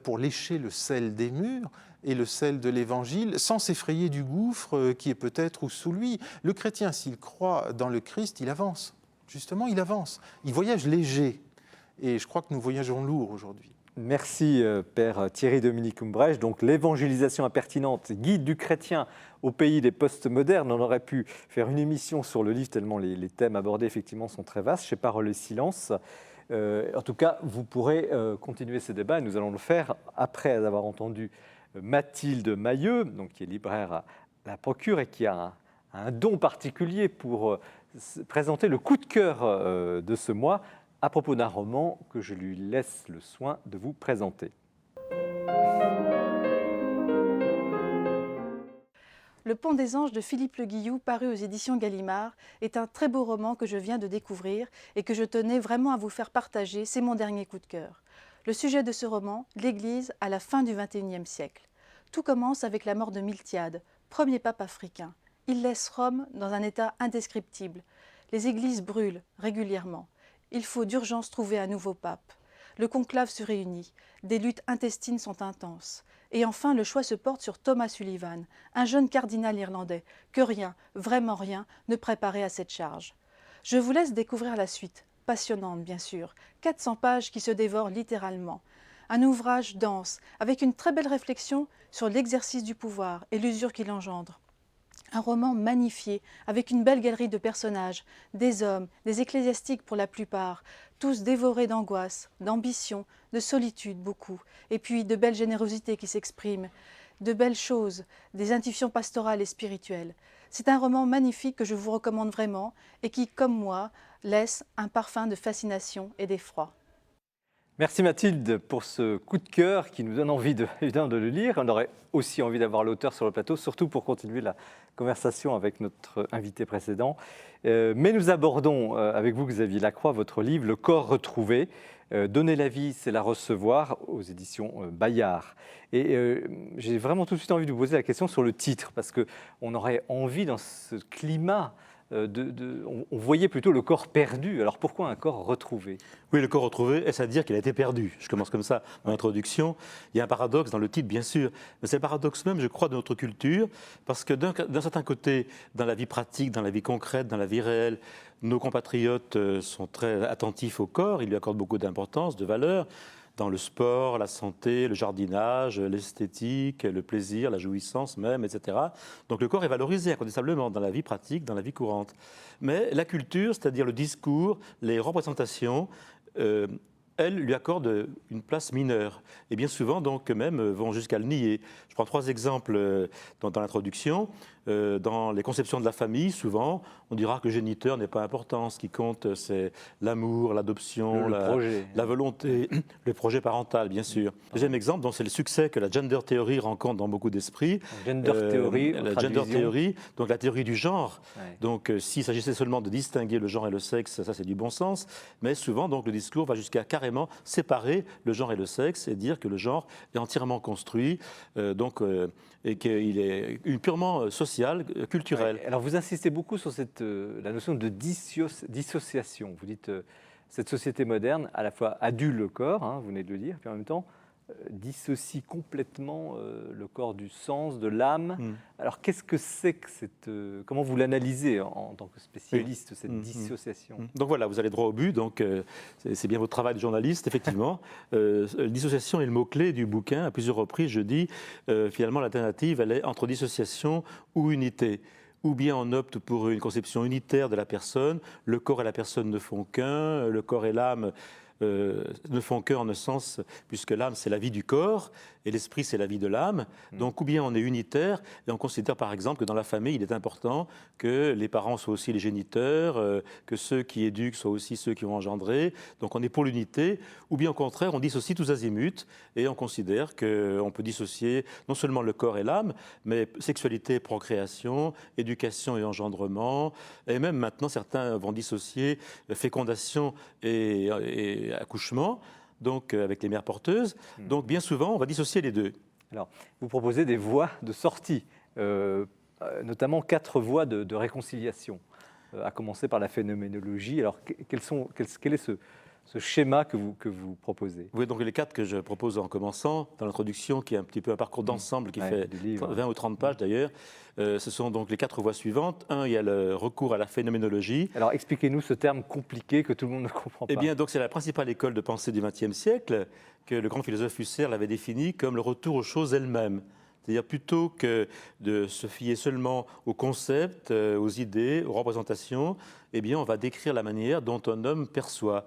pour lécher le sel des murs et le sel de l'Évangile, sans s'effrayer du gouffre qui est peut-être sous lui. Le chrétien, s'il croit dans le Christ, il avance. Justement, il avance. Il voyage léger. Et je crois que nous voyageons lourd aujourd'hui. Merci, Père Thierry-Dominique Humbrecht. Donc, l'évangélisation impertinente, guide du chrétien au pays des postmodernes. On aurait pu faire une émission sur le livre, tellement les thèmes abordés, effectivement, sont très vastes, chez Parole et Silence. En tout cas, vous pourrez continuer ce débat, et nous allons le faire après avoir entendu Mathilde Mailleux, donc, qui est libraire à la Procure et qui a un don particulier pour présenter le coup de cœur de ce mois à propos d'un roman que je lui laisse le soin de vous présenter. Le Pont des Anges de Philippe Le Guillou, paru aux éditions Gallimard, est un très beau roman que je viens de découvrir et que je tenais vraiment à vous faire partager. C'est mon dernier coup de cœur. Le sujet de ce roman, l'Église à la fin du XXIe siècle. Tout commence avec la mort de Miltiade, premier pape africain. Il laisse Rome dans un état indescriptible. Les églises brûlent régulièrement. Il faut d'urgence trouver un nouveau pape. Le conclave se réunit. Des luttes intestines sont intenses. Et enfin, le choix se porte sur Thomas Sullivan, un jeune cardinal irlandais, que rien, vraiment rien, ne préparait à cette charge. Je vous laisse découvrir la suite, passionnante bien sûr, 400 pages qui se dévorent littéralement. Un ouvrage dense, avec une très belle réflexion sur l'exercice du pouvoir et l'usure qu'il engendre. Un roman magnifié, avec une belle galerie de personnages, des hommes, des ecclésiastiques pour la plupart, tous dévorés d'angoisse, d'ambition, de solitude beaucoup, et puis de belles générosités qui s'expriment, de belles choses, des intuitions pastorales et spirituelles. C'est un roman magnifique que je vous recommande vraiment et qui, comme moi, laisse un parfum de fascination et d'effroi. Merci Mathilde pour ce coup de cœur qui nous donne envie évidemment de le lire. On aurait aussi envie d'avoir l'auteur sur le plateau, surtout pour continuer la conversation avec notre invité précédent. Mais nous abordons avec vous, Xavier Lacroix, votre livre « Le corps retrouvé ». Donner la vie, c'est la recevoir, aux éditions Bayard. Et j'ai vraiment tout de suite envie de vous poser la question sur le titre, parce qu'on aurait envie, dans ce climat, on voyait plutôt le corps perdu. Alors pourquoi un corps retrouvé? Oui, le corps retrouvé, est-ce à dire qu'il a été perdu? Je commence comme ça dans l'introduction. Il y a un paradoxe dans le titre, bien sûr, mais c'est le paradoxe même, je crois, de notre culture, parce que d'un certain côté, dans la vie pratique, dans la vie concrète, dans la vie réelle, nos compatriotes sont très attentifs au corps, ils lui accordent beaucoup d'importance, de valeur, dans le sport, la santé, le jardinage, l'esthétique, le plaisir, la jouissance même, etc. Donc le corps est valorisé incontestablement dans la vie pratique, dans la vie courante. Mais la culture, c'est-à-dire le discours, les représentations, elles lui accordent une place mineure. Et bien souvent, donc, même, vont jusqu'à le nier. Je prends 3 exemples dans l'introduction. Dans les conceptions de la famille, souvent, on dira que le géniteur n'est pas important. Ce qui compte, c'est l'amour, l'adoption, la volonté, le projet parental, bien sûr. Deuxième exemple, donc, c'est le succès que la gender theory rencontre dans beaucoup d'esprits. Gender theory, la gender theory, donc la théorie du genre. Ouais. Donc, s'il s'agissait seulement de distinguer le genre et le sexe, ça c'est du bon sens. Mais souvent, donc, le discours va jusqu'à carrément séparer le genre et le sexe et dire que le genre est entièrement construit, et qu'il est purement social, culturel. Ouais. Alors vous insistez beaucoup sur la notion de dissociation. Vous dites cette société moderne, à la fois adule le corps, hein, vous venez de le dire, puis en même temps dissocie complètement le corps du sens, de l'âme. Alors qu'est-ce que c'est que comment vous l'analysez en tant que spécialiste, cette dissociation? Donc voilà, vous allez droit au but, donc c'est bien votre travail de journaliste, effectivement. Dissociation est le mot-clé du bouquin. À plusieurs reprises, je dis, finalement, l'alternative, elle est entre dissociation ou unité. Ou bien on opte pour une conception unitaire de la personne, le corps et la personne ne font qu'un, le corps et l'âme ne font qu'un en un sens, puisque l'âme c'est la vie du corps et l'esprit c'est la vie de l'âme. Donc ou bien on est unitaire et on considère par exemple que dans la famille il est important que les parents soient aussi les géniteurs, que ceux qui éduquent soient aussi ceux qui ont engendré. Donc on est pour l'unité, ou bien au contraire on dissocie tous azimuts et on considère qu'on peut dissocier non seulement le corps et l'âme, mais sexualité, procréation, éducation et engendrement, et même maintenant certains vont dissocier fécondation et accouchement, donc avec les mères porteuses. Donc bien souvent, on va dissocier les deux. Alors, vous proposez des voies de sortie, notamment 4 voies de réconciliation, à commencer par la phénoménologie. Alors, quel est ce schéma que vous proposez? Oui, donc les 4 que je propose en commençant, dans l'introduction, qui est un petit peu un parcours d'ensemble qui fait 20 ou 30 pages d'ailleurs, ce sont donc les 4 voies suivantes. Un, il y a le recours à la phénoménologie. Alors expliquez-nous ce terme compliqué que tout le monde ne comprend pas. Eh bien, donc c'est la principale école de pensée du XXe siècle que le grand philosophe Husserl avait définie comme le retour aux choses elles-mêmes. C'est-à-dire plutôt que de se fier seulement aux concepts, aux idées, aux représentations, eh bien on va décrire la manière dont un homme perçoit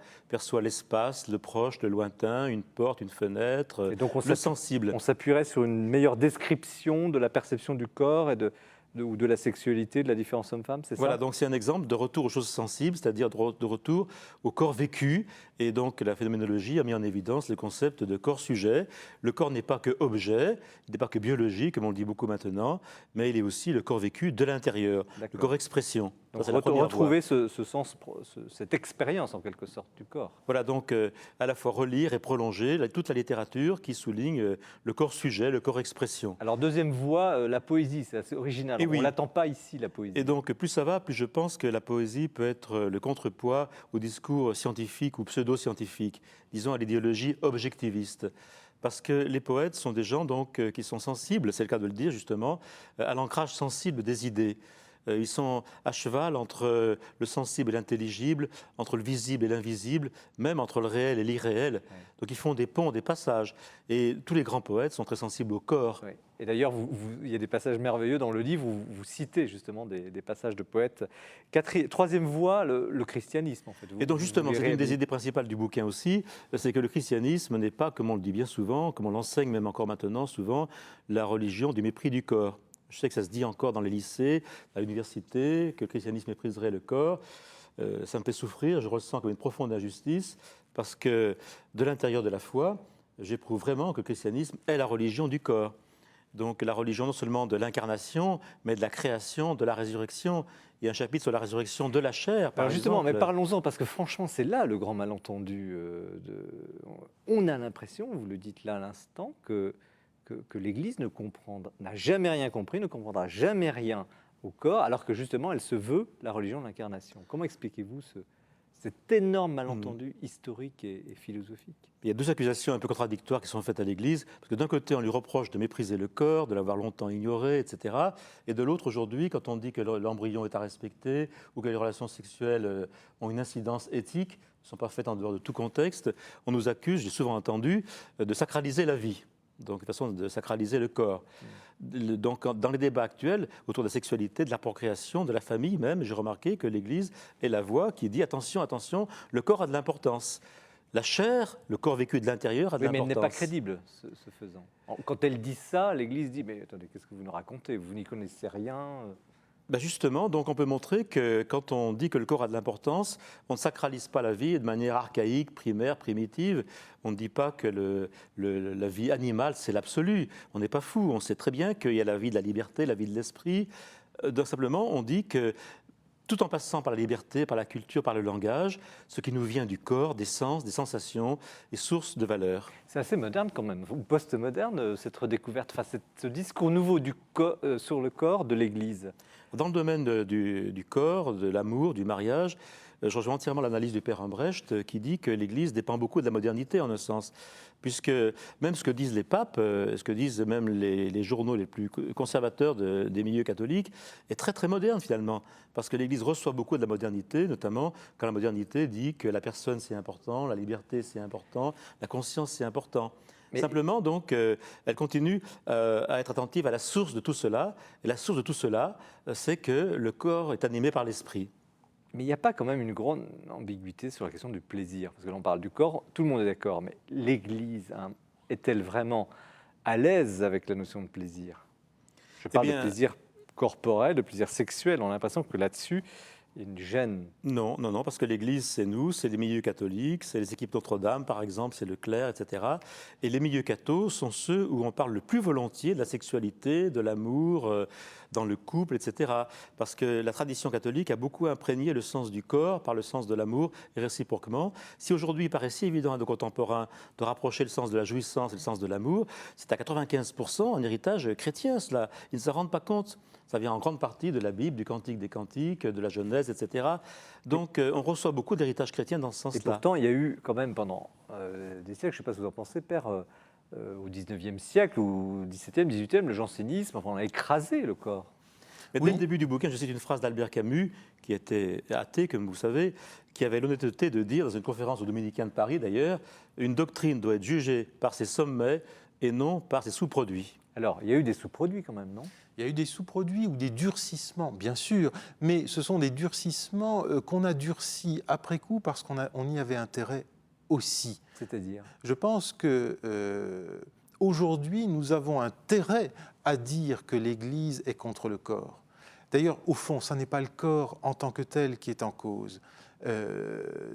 l'espace, le proche, le lointain, une porte, une fenêtre, et donc le sensible. On s'appuierait sur une meilleure description de la perception du corps et de ou de la sexualité, de la différence homme-femme, c'est Voilà, ça? donc c'est un exemple de retour aux choses sensibles, c'est-à-dire de retour au corps vécu. Et donc la phénoménologie a mis en évidence le concept de corps-sujet. Le corps n'est pas que objet, il n'est pas que biologique, comme on le dit beaucoup maintenant, mais il est aussi le corps vécu de l'intérieur, le D'accord. corps expression. Ça, Donc c'est la première voie. retrouver ce sens, cette expérience en quelque sorte du corps. Voilà, donc à la fois relire et prolonger toute la littérature qui souligne le corps-sujet, le corps-expression. Alors deuxième voie, la poésie, c'est assez original. Et On oui. ne l'attend pas ici, la poésie. Et donc, plus ça va, plus je pense que la poésie peut être le contrepoids au discours scientifique ou pseudo-scientifique, disons à l'idéologie objectiviste. Parce que les poètes sont des gens donc, qui sont sensibles, c'est le cas de le dire justement, à l'ancrage sensible des idées. Ils sont à cheval entre le sensible et l'intelligible, entre le visible et l'invisible, même entre le réel et l'irréel. Ouais. Donc ils font des ponts, des passages. Et tous les grands poètes sont très sensibles au corps. Oui. Et d'ailleurs, il y a des passages merveilleux dans le livre où vous citez justement des passages de poètes. Troisième voie, le christianisme en fait. Et donc justement, c'est une des idées. idées principales du bouquin aussi, c'est que le christianisme n'est pas, comme on le dit bien souvent, comme on l'enseigne même encore maintenant souvent, la religion du mépris du corps. Je sais que ça se dit encore dans les lycées, à l'université, que le christianisme mépriserait le corps. Ça me fait souffrir, je ressens comme une profonde injustice, parce que de l'intérieur de la foi, j'éprouve vraiment que le christianisme est la religion du corps. Donc la religion non seulement de l'incarnation, mais de la création, de la résurrection. Il y a un chapitre sur la résurrection de la chair, par Alors justement, exemple. mais parlons-en, parce que franchement, c'est là le grand malentendu. On a l'impression, vous le dites là à l'instant, que l'Église n'a jamais rien compris, ne comprendra jamais rien au corps, alors que justement, elle se veut la religion de l'incarnation. Comment expliquez-vous cet énorme malentendu historique et philosophique? Il y a deux accusations un peu contradictoires qui sont faites à l'Église, parce que d'un côté, on lui reproche de mépriser le corps, de l'avoir longtemps ignoré, etc. Et de l'autre, aujourd'hui, quand on dit que l'embryon est à respecter ou que les relations sexuelles ont une incidence éthique, ne sont pas faites en dehors de tout contexte, on nous accuse, j'ai souvent entendu, de sacraliser la vie. Donc, de façon de sacraliser le corps. Donc, dans les débats actuels autour de la sexualité, de la procréation, de la famille même, j'ai remarqué que l'Église est la voix qui dit attention, attention, le corps a de l'importance. La chair, le corps vécu de l'intérieur a de Oui, mais l'importance. elle n'est pas crédible, ce faisant. Quand elle dit ça, l'Église dit, mais attendez, qu'est-ce que vous nous racontez? Vous n'y connaissez rien. Ben justement, donc on peut montrer que quand on dit que le corps a de l'importance, on ne sacralise pas la vie de manière archaïque, primaire, primitive. On ne dit pas que la vie animale, c'est l'absolu. On n'est pas fou. On sait très bien qu'il y a la vie de la liberté, la vie de l'esprit. Donc simplement, on dit que tout en passant par la liberté, par la culture, par le langage, ce qui nous vient du corps, des sens, des sensations, est source de valeur. C'est assez moderne quand même, ou post-moderne, cette redécouverte, enfin, ce discours nouveau sur le corps de l'Église. Dans le domaine du corps, de l'amour, du mariage, je rejoins entièrement l'analyse du père Humbrecht qui dit que l'Église dépend beaucoup de la modernité en un sens, puisque même ce que disent les papes, ce que disent même les journaux les plus conservateurs des milieux catholiques, est très très moderne finalement, parce que l'Église reçoit beaucoup de la modernité, notamment quand la modernité dit que la personne c'est important, la liberté c'est important, la conscience c'est important. Mais simplement, donc, elle continue à être attentive à la source de tout cela. Et la source de tout cela, c'est que le corps est animé par l'esprit. Mais il n'y a pas quand même une grande ambiguïté sur la question du plaisir? Parce que l'on parle du corps, tout le monde est d'accord, mais l'Église est-elle vraiment à l'aise avec la notion de plaisir? Je parle de plaisir corporel, de plaisir sexuel. On a l'impression que là-dessus, il y a une gêne. Non, parce que l'Église, c'est nous, c'est les milieux catholiques, c'est les équipes Notre-Dame, par exemple, c'est le clerc, etc. Et les milieux cathos sont ceux où on parle le plus volontiers de la sexualité, de l'amour, dans le couple, etc. Parce que la tradition catholique a beaucoup imprégné le sens du corps par le sens de l'amour et réciproquement. Si aujourd'hui il paraît si évident à nos contemporains de rapprocher le sens de la jouissance et le sens de l'amour, c'est à 95% un héritage chrétien, cela. Ils ne se rendent pas compte. Ça vient en grande partie de la Bible, du Cantique des Cantiques, de la Genèse, etc. Donc on reçoit beaucoup d'héritage chrétien dans ce sens-là. Et pourtant, il y a eu quand même pendant des siècles, je ne sais pas ce que vous en pensez, Père, au XIXe siècle ou XVIIe, XVIIIe, le jansénisme, enfin, on a écrasé le corps. Mais dès le début du bouquin, je cite une phrase d'Albert Camus, qui était athée, comme vous savez, qui avait l'honnêteté de dire, dans une conférence aux Dominicains de Paris d'ailleurs, une doctrine doit être jugée par ses sommets et non par ses sous-produits. Alors, il y a eu des sous-produits quand même, non? Il y a eu des sous-produits ou des durcissements, bien sûr, mais ce sont des durcissements qu'on a durcis après coup parce qu'on y avait intérêt aussi. C'est-à-dire? Je pense que aujourd'hui, nous avons intérêt à dire que l'Église est contre le corps. D'ailleurs, au fond, ce n'est pas le corps en tant que tel qui est en cause.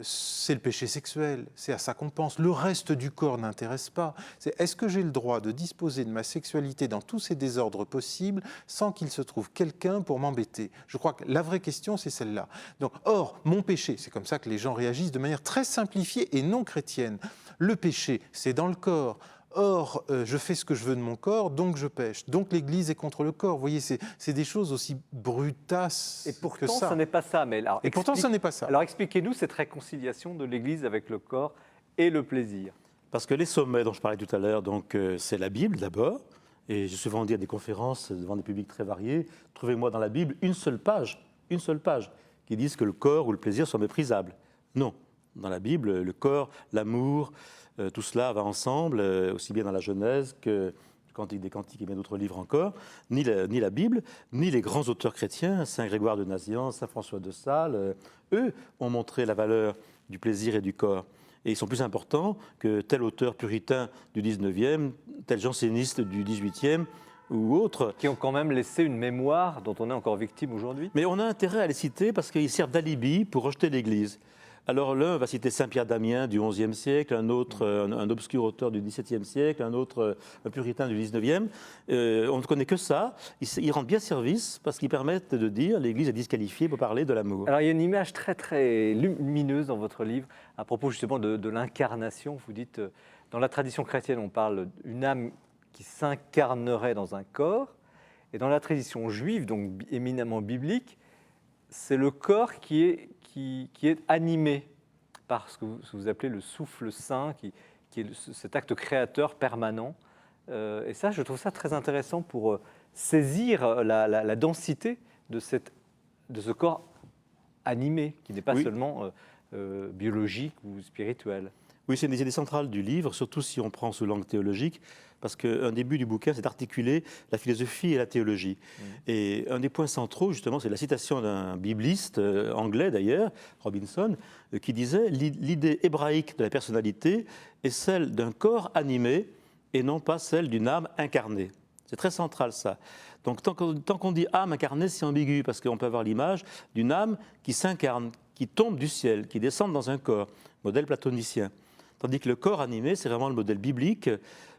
C'est le péché sexuel, c'est à ça qu'on pense. Le reste du corps n'intéresse pas. C'est est-ce que j'ai le droit de disposer de ma sexualité dans tous ces désordres possibles sans qu'il se trouve quelqu'un pour m'embêter? Je crois que la vraie question, c'est celle-là. Donc, or, mon péché, c'est comme ça que les gens réagissent de manière très simplifiée et non chrétienne. Le péché, c'est dans le corps. Or, je fais ce que je veux de mon corps, donc je pêche. Donc l'Église est contre le corps. Vous voyez, c'est des choses aussi brutasses Et que pourtant, ça. ce n'est pas ça. Mais alors, Et pourtant, ce n'est pas ça. Alors expliquez-nous cette réconciliation de l'Église avec le corps et le plaisir. Parce que les sommets dont je parlais tout à l'heure, donc c'est la Bible d'abord, et j'ai souvent dit à des conférences devant des publics très variés, trouvez-moi dans la Bible une seule page qui dise que le corps ou le plaisir sont méprisables. Non, dans la Bible, le corps, l'amour, tout cela va ensemble, aussi bien dans la Genèse que le Cantique des Cantiques et bien d'autres livres encore. Ni la Bible, ni les grands auteurs chrétiens, Saint Grégoire de Nazianze, Saint François de Sales, eux ont montré la valeur du plaisir et du corps. Et ils sont plus importants que tel auteur puritain du 19e, tel janséniste du 18e ou autre. Qui ont quand même laissé une mémoire dont on est encore victime aujourd'hui. Mais on a intérêt à les citer parce qu'ils servent d'alibi pour rejeter l'Église. Alors l'un va citer Saint-Pierre d'Amiens du XIe siècle, un autre, un obscur auteur du XVIIe siècle, un autre, un puritain du XIXe. On ne connaît que ça. Ils rendent bien service parce qu'ils permettent de dire l'Église est disqualifiée pour parler de l'amour. Alors il y a une image très très lumineuse dans votre livre à propos justement de l'incarnation. Vous dites, dans la tradition chrétienne, on parle d'une âme qui s'incarnerait dans un corps. Et dans la tradition juive, donc éminemment biblique, c'est le corps qui est animé par ce que vous appelez le souffle saint, qui est cet acte créateur permanent. Et ça, je trouve ça très intéressant pour saisir la densité de ce corps animé, qui n'est pas seulement biologique ou spirituel. Oui, c'est une des idées centrales du livre, surtout si on prend sous l'angle théologique, parce qu'un début du bouquin, c'est d'articuler la philosophie et la théologie. Et un des points centraux, justement, c'est la citation d'un bibliste, anglais d'ailleurs, Robinson, qui disait « L'idée hébraïque de la personnalité est celle d'un corps animé et non pas celle d'une âme incarnée ». C'est très central, ça. Donc, tant qu'on dit âme incarnée, c'est ambigu, parce qu'on peut avoir l'image d'une âme qui s'incarne, qui tombe du ciel, qui descend dans un corps, modèle platonicien. Tandis que le corps animé, c'est vraiment le modèle biblique.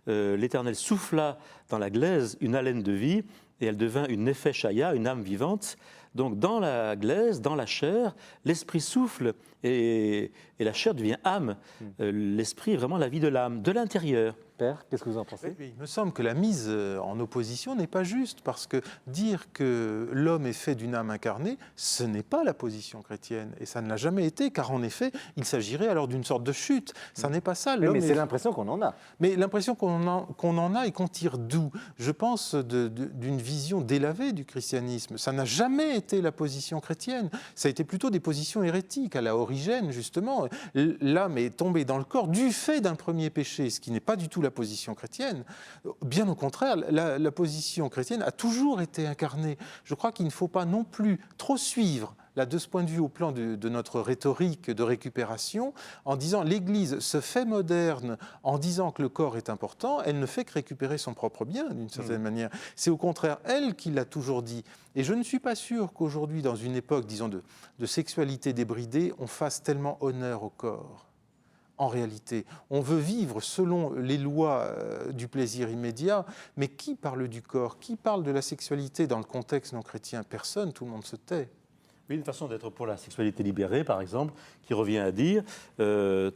L'Éternel souffla dans la glaise une haleine de vie, et elle devint une nefesh chaya, une âme vivante. Donc dans la glaise, dans la chair, l'esprit souffle, et la chair devient âme. L'esprit est vraiment la vie de l'âme, de l'intérieur. Père, qu'est-ce que vous en pensez? Il me semble que la mise en opposition n'est pas juste, parce que dire que l'homme est fait d'une âme incarnée, ce n'est pas la position chrétienne, et ça ne l'a jamais été, car en effet, il s'agirait alors d'une sorte de chute. Ça n'est pas ça. Mais c'est l'impression qu'on en a. Mais l'impression qu'on en a et qu'on tire d'où? Je pense d'une vision délavée du christianisme. Ça n'a jamais été la position chrétienne. Ça a été plutôt des positions hérétiques. À la Origène, justement, l'âme est tombée dans le corps du fait d'un premier péché, ce qui n'est pas du tout la position chrétienne. Bien au contraire, la position chrétienne a toujours été incarnée. Je crois qu'il ne faut pas non plus trop suivre, là, de ce point de vue, au plan de notre rhétorique de récupération, en disant l'Église se fait moderne en disant que le corps est important, elle ne fait que récupérer son propre bien, d'une certaine manière. C'est au contraire elle qui l'a toujours dit. Et je ne suis pas sûr qu'aujourd'hui, dans une époque, disons, de sexualité débridée, on fasse tellement honneur au corps. En réalité, on veut vivre selon les lois du plaisir immédiat, mais qui parle du corps? Qui parle de la sexualité dans le contexte non chrétien? Personne, tout le monde se tait. Oui, une façon d'être pour la sexualité libérée, par exemple, qui revient à dire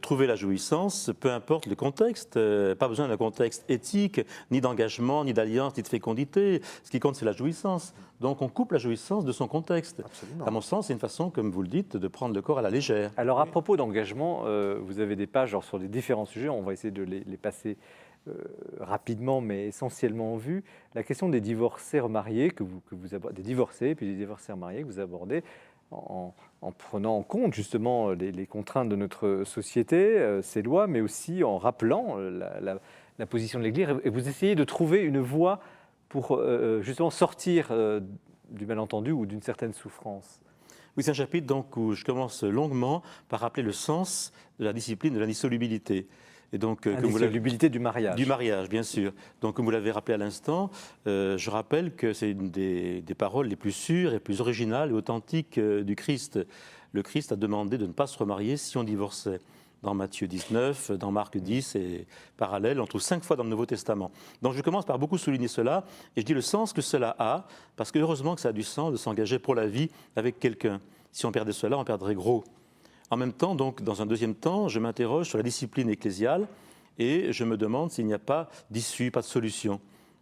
trouver la jouissance, peu importe le contexte, pas besoin d'un contexte éthique, ni d'engagement, ni d'alliance, ni de fécondité. Ce qui compte, c'est la jouissance. Donc on coupe la jouissance de son contexte. Absolument. À mon sens, c'est une façon, comme vous le dites, de prendre le corps à la légère. Alors à propos d'engagement, vous avez des pages sur les différents sujets, on va essayer de les passer rapidement mais essentiellement en vue. La question des divorcés remariés, des divorcés puis des divorcés remariés que vous abordez en prenant en compte justement les contraintes de notre société, ces lois, mais aussi en rappelant la position de l'Église. Et vous essayez de trouver une voie pour justement sortir du malentendu ou d'une certaine souffrance. Oui, c'est un chapitre donc, où je commence longuement par rappeler le sens de la discipline de l'indissolubilité. Et donc, comme vous l'avez- Indissolubilité du mariage. du mariage, bien sûr. Donc, comme vous l'avez rappelé à l'instant, je rappelle que c'est une des paroles les plus sûres et plus originales et authentiques du Christ. Le Christ a demandé de ne pas se remarier si on divorçait. Dans Matthieu 19, dans Marc 10 et parallèle, on trouve 5 fois dans le Nouveau Testament. Donc je commence par beaucoup souligner cela et je dis le sens que cela a, parce que heureusement que ça a du sens de s'engager pour la vie avec quelqu'un. Si on perdait cela, on perdrait gros. En même temps, donc, dans un deuxième temps, je m'interroge sur la discipline ecclésiale et je me demande s'il n'y a pas d'issue, pas de solution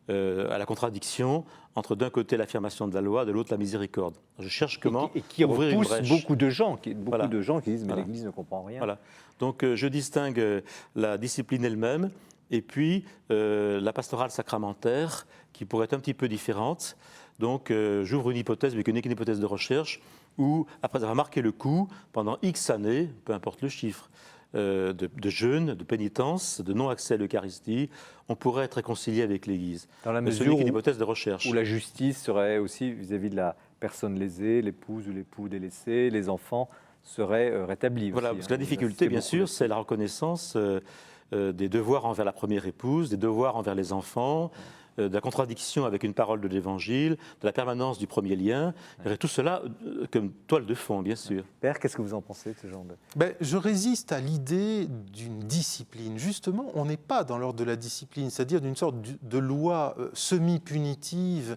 à la contradiction entre d'un côté l'affirmation de la loi, de l'autre la miséricorde. Je cherche comment et qui ouvrir une repousse brèche. beaucoup de gens, Voilà. de gens qui disent mais Voilà. l'Église ne comprend rien. Voilà. Donc je distingue la discipline elle-même et puis la pastorale sacramentaire qui pourrait être un petit peu différente. Donc j'ouvre une hypothèse, mais qui n'est qu'une hypothèse de recherche, où après avoir marqué le coup, pendant X années, peu importe le chiffre, de jeûne, de pénitence, de non-accès à l'Eucharistie, on pourrait être réconcilié avec l'Église. Dans la Mais ce mesure n'est qu'une où, hypothèse de recherche. où la justice serait aussi vis-à-vis de la personne lésée, l'épouse ou l'époux délaissé, les enfants seraient rétablis. Voilà, aussi, parce que la hein. difficulté, C'est bien beaucoup sûr, de- c'est la reconnaissance des devoirs envers la première épouse, des devoirs envers les enfants, de la contradiction avec une parole de l'Évangile, de la permanence du premier lien. Et tout cela comme toile de fond, bien sûr. Père, qu'est-ce que vous en pensez de ce genre de... Je résiste à l'idée d'une discipline. Justement, on n'est pas dans l'ordre de la discipline, c'est-à-dire d'une sorte de loi semi-punitive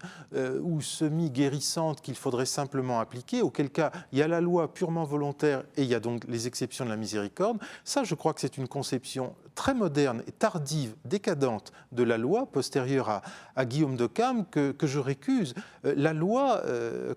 ou semi-guérissante qu'il faudrait simplement appliquer, auquel cas il y a la loi purement volontaire et il y a donc les exceptions de la miséricorde. Ça, je crois que c'est une conception très moderne et tardive, décadente de la loi, postérieure à Guillaume d'Occam, que je récuse. La loi,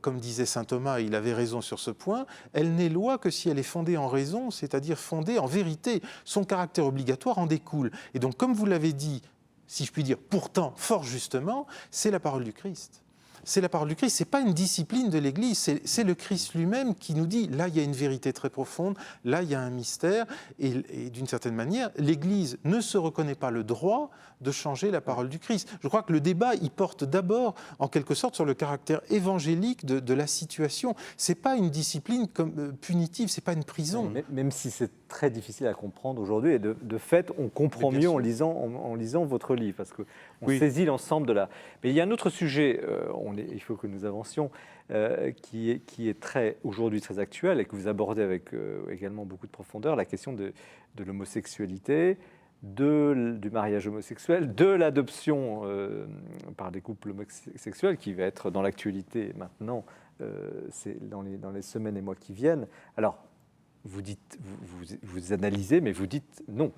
comme disait saint Thomas, il avait raison sur ce point, elle n'est loi que si elle est fondée en raison, c'est-à-dire fondée en vérité. Son caractère obligatoire en découle. Et donc, comme vous l'avez dit, si je puis dire, pourtant, fort justement, c'est la parole du Christ. C'est la parole du Christ, ce n'est pas une discipline de l'Église, c'est le Christ lui-même qui nous dit, là il y a une vérité très profonde, là il y a un mystère, et d'une certaine manière, l'Église ne se reconnaît pas le droit de changer la parole du Christ. Je crois que le débat, il porte d'abord, en quelque sorte, sur le caractère évangélique de la situation. Ce n'est pas une discipline comme, punitive, ce n'est pas une prison. Même si c'est très difficile à comprendre aujourd'hui, et de fait, on comprend Mais bien mieux sûr. en lisant votre livre, parce qu'on Oui. saisit l'ensemble de la... Mais il y a un autre sujet, il faut que nous avancions, qui est aujourd'hui très actuel et que vous abordez avec également beaucoup de profondeur, la question de l'homosexualité, du mariage homosexuel, de l'adoption par des couples homosexuels, qui va être dans l'actualité maintenant, c'est dans les semaines et mois qui viennent. Alors, vous analysez, mais vous dites non.